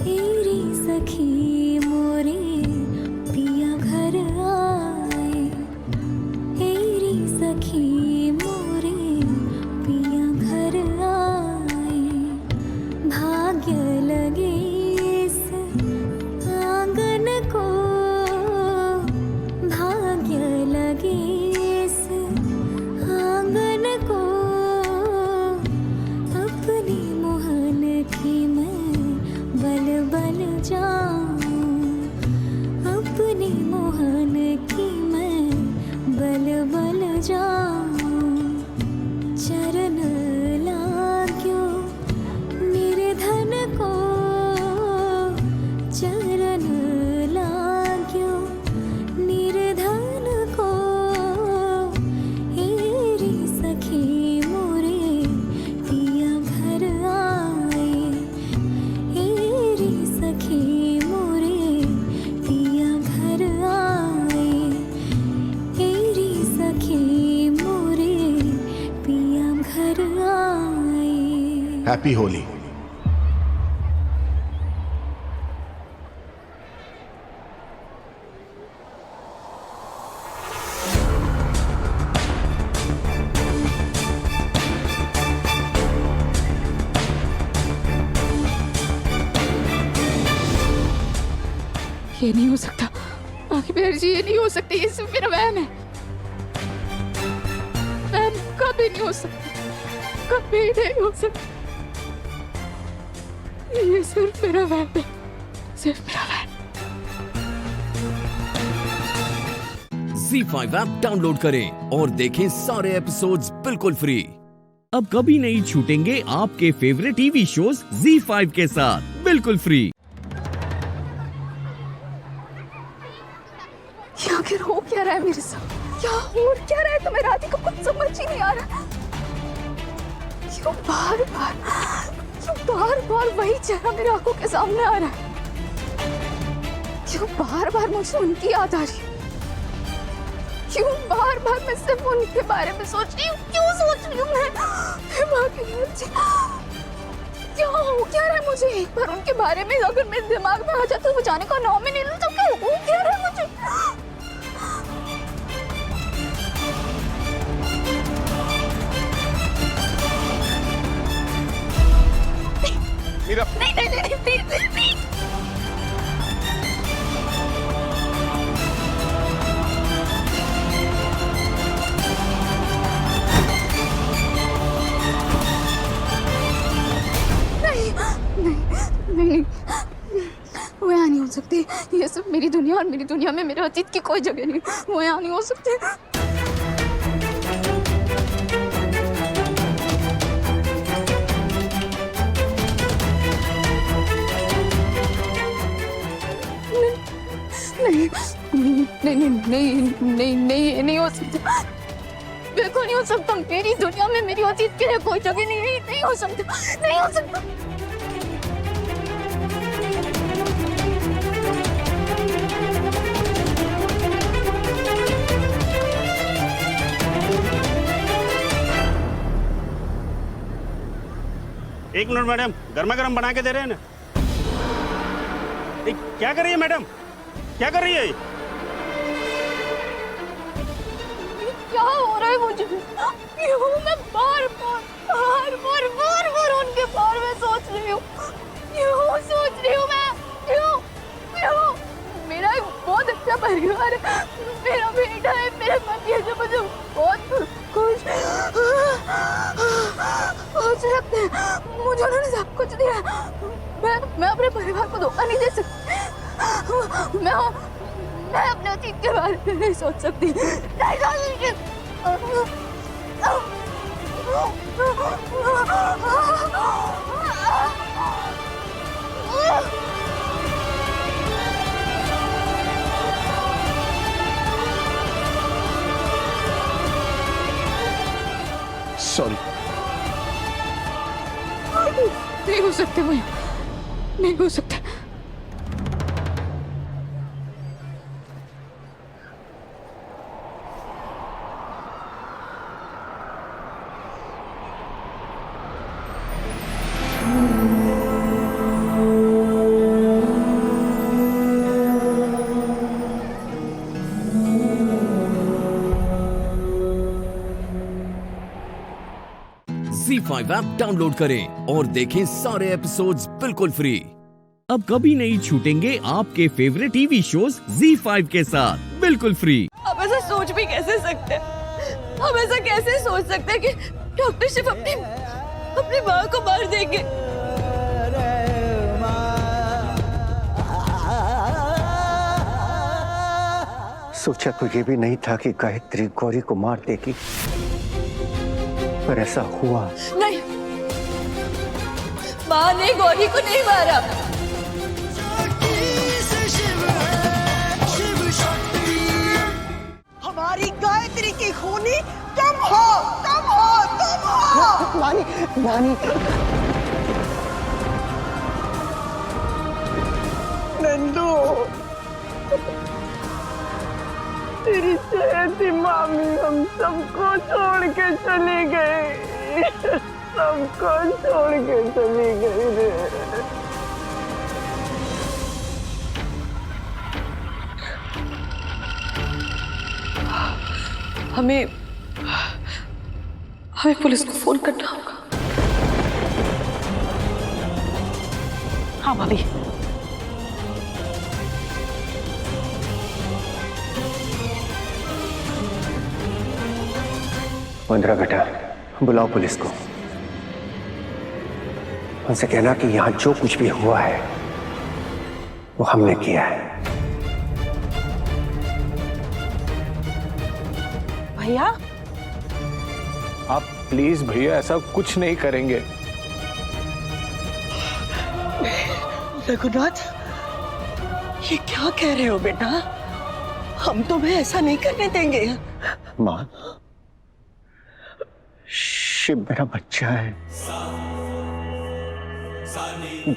तेरी सखी मोरे पिया घर आए, तेरी सखी मोरे पिया घर आए, भाग्य लगे इस आंगन को, भाग्य लगे इस आंगन को, अपनी मोहन की मैं बल बल जाऊं, अपनी मोहन की मैं बल बल जाऊं, चरण लाग्यो निर्धन को, चरण लाग्यो निर्धन को, हेरी सखी मोरे पिया घर आए, हेरी सखी मोरे पिया घर आए, हेरी सखी मोरे पिया घर आए। हैप्पी होली। ये नहीं हो सकता आखिर बहन जी, ये नहीं हो सकता, ये सिर्फ मेरा वहम है। वहम कभी नहीं हो सकता, कभी नहीं हो सकता, ये सिर्फ मेरा वहम है, सिर्फ मेरा वहम। ZEE5 ऐप डाउनलोड करें और देखें सारे एपिसोड्स बिल्कुल फ्री। अब कभी नहीं छूटेंगे आपके फेवरेट टीवी शोज ZEE5 के साथ बिल्कुल फ्री। ये आखिर हो क्या रहा है मेरे साथ, क्या हो क्या रहा है, तुम्हें राधे को कुछ समझ ही नहीं आ रहा। क्यों बार बार वही चेहरा मेरी आंखों के सामने आ रहा है, क्यों बार बार मुझे उनकी याद आ रही है, क्यों बार बार मैं सिर्फ उनके बारे में सोच रही हूँ, क्यों सोच रही हूँ मैं क्या हो क्या रहा है मुझे। एक बार उनके बारे में अगर मेरे दिमाग में आ जाए तो वो जाने का नाम ही नहीं लूं, तो क्या हो क्या रहा है मुझे। मीरा नहीं। नहीं, वो यहाँ नहीं हो सकती, ये सिर्फ मेरी दुनिया, और मेरी दुनिया में मेरे अतीत की कोई जगह नहीं, वो यहाँ नहीं हो सकती। नहीं, ये नहीं हो सकता, बिल्कुल नहीं हो सकता। मेरी दुनिया में मेरी अतीत के लिए कोई जगह नहीं हो सकता, नहीं हो सकता। एक मिनट मैडम, गर्मा गर्म बना के दे रहे हैं ना। क्या कर रही है मैडम, क्या कर रही है? क्या हो रहा है मुझे? क्यों मैं बार बार उनके बारे में सोच रही हूँ? क्यों सोच रही हूँ मैं? क्यों? मेरा एक बहुत अच्छा परिवार है, मेरा बेटा है, मेरे पति है जो मुझे बहुत खुश रखते हैं। मुझे उन्होंने सब कुछ दिया है। मैं अपने परिवार को धोखा नहीं दे सकती। मैं अपने अतीत के बारे में नहीं सोच सकती। सॉरी। नहीं हो सकते भैया, नहीं हो सकते। ZEE5 ऐप डाउनलोड करें और देखें सारे एपिसोड्स बिल्कुल फ्री। अब कभी नहीं छूटेंगे आपके फेवरेट टीवी शोज ZEE5 के साथ बिल्कुल फ्री। आप ऐसा सोच भी कैसे सकते हैं? हम ऐसा कैसे सोच सकते हैं कि डॉक्टर सिर्फ अपनी माँ को मार देंगे? सोचा तो ये भी नहीं था कि गायत्री गौरी को मार देगी, पर ऐसा हुआ। नहीं, माँ ने गौरी को नहीं मारा। हमारी गायत्री की खूनी तुम हो। नानी नंदू, तेरी चहेती मामी हम सबको छोड़ के चली गई, सबको छोड़ के चली गई रे। हमें पुलिस को फोन करना होगा। हाँ भाभी। इंदिरा बेटा, बुलाओ पुलिस को। उनसे कहना कि यहाँ जो कुछ भी हुआ है वो हमने किया है। भैया, आप प्लीज भैया ऐसा कुछ नहीं करेंगे। रघुनाथ, ये क्या कह रहे हो बेटा? हम तुम्हें ऐसा नहीं करने देंगे। माँ, शिव मेरा बच्चा है।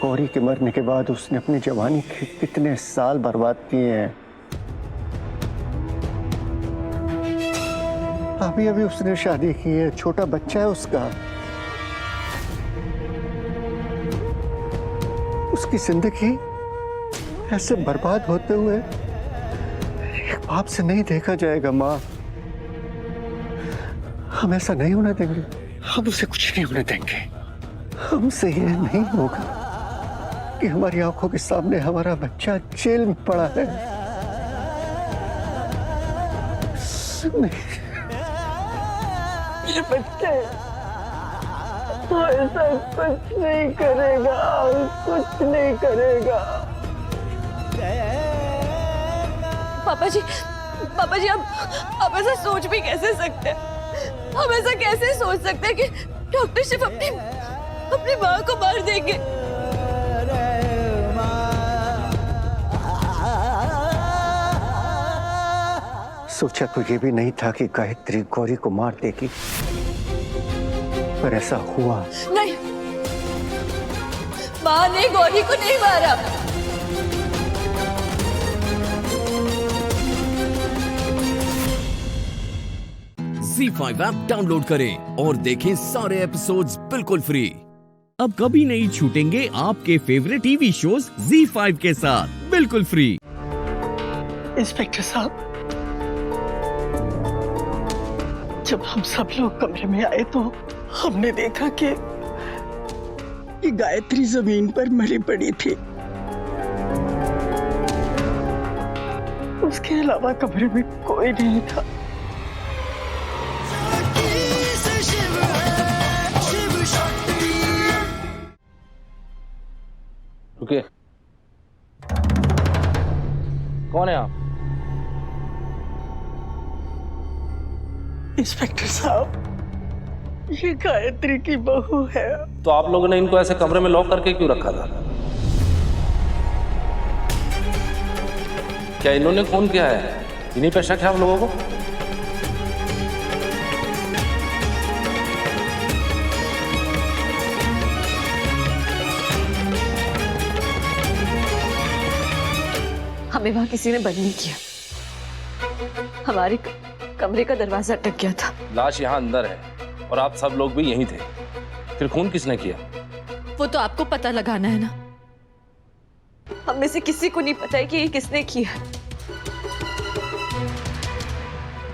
गौरी के मरने के बाद उसने अपनी जवानी के कितने साल बर्बाद किए हैं। अभी अभी उसने शादी की है, छोटा बच्चा है उसका। उसकी जिंदगी ऐसे बर्बाद होते हुए एक बाप से नहीं देखा जाएगा। माँ, हम ऐसा नहीं होने देंगे। हम उसे कुछ नहीं होने देंगे। हमसे ये नहीं होगा कि हमारी आंखों के सामने हमारा बच्चा जेल में पड़ा है। नहीं, मेरे बच्चे तो ऐसा कुछ नहीं करेगा, कुछ नहीं करेगा। पापा जी, आप ऐसा सोच भी कैसे सकते हैं? हम ऐसा कैसे सोच सकते हैं कि डॉक्टर सिर्फ अपनी माँ को मार देंगे? सोचा तो ये भी नहीं था कि गायत्री गौरी को मार देगी, पर ऐसा हुआ। नहीं, माँ ने गौरी को नहीं मारा। ZEE5 ऐप डाउनलोड करें और देखें सारे एपिसोड्स बिल्कुल फ्री। अब कभी नहीं छूटेंगे आपके फेवरेट टीवी शोज ZEE5 के साथ बिल्कुल फ्री। इंस्पेक्टर साहब, जब हम सब लोग कमरे में आए तो हमने देखा कि ये गायत्री जमीन पर मरी पड़ी थी। उसके अलावा कमरे में कोई नहीं था। रुकिए, कौन है आप? इंस्पेक्टर साहब, ये गायत्री की बहू है। तो आप लोगों ने इनको ऐसे कमरे में लॉक करके क्यों रखा था? क्या इन्होंने खून किया है? इन्हीं पे शक है आप लोगों को? हमें वहां किसी ने बंद नहीं किया, हमारे कमरे का दरवाजा अटक गया था। लाश यहाँ अंदर है और आप सब लोग भी यहीं थे, फिर खून किसने किया? वो तो आपको पता लगाना है ना। हम में से किसी को नहीं पता है कि ये किसने किया।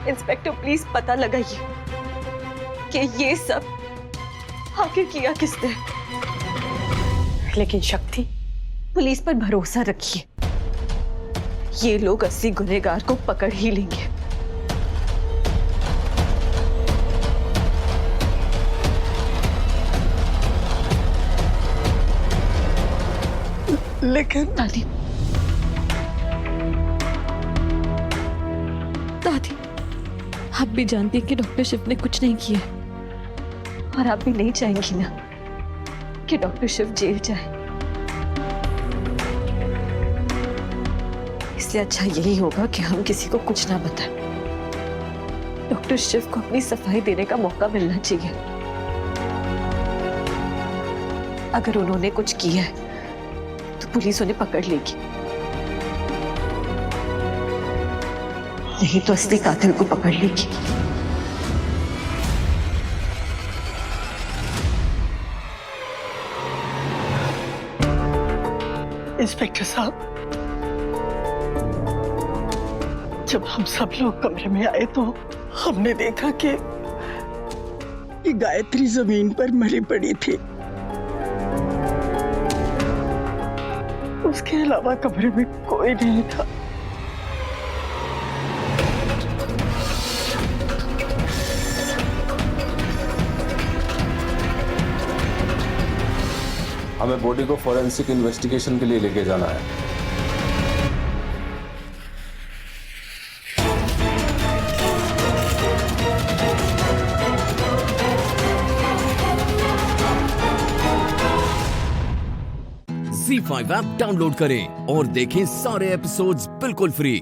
इंस्पेक्टर प्लीज पता लगाइए कि ये सब आखिर किया किसने। लेकिन शक्ति, पुलिस पर भरोसा रखिए, ये लोग असली गुनहगार को पकड़ ही लेंगे। लेकिन दादी, दादी, आप भी जानती हैं कि डॉक्टर शिव ने कुछ नहीं किया, और आप भी नहीं चाहेंगी ना कि डॉक्टर शिव जेल जाए। इसलिए अच्छा यही होगा कि हम किसी को कुछ ना बताएं। डॉक्टर शिव को अपनी सफाई देने का मौका मिलना चाहिए। अगर उन्होंने कुछ किया है तो पुलिस उन्हें पकड़ लेगी, नहीं तो असली कातिल को पकड़ लेगी। इंस्पेक्टर साहब, जब हम सब लोग कमरे में आए तो हमने देखा कि ये गायत्री जमीन पर मरी पड़ी थी। उसके अलावा कमरे में कोई नहीं था। हमें बॉडी को फॉरेंसिक इन्वेस्टिगेशन के लिए लेके जाना है। ZEE5 ऐप डाउनलोड करें और देखें सारे एपिसोड्स बिल्कुल फ्री।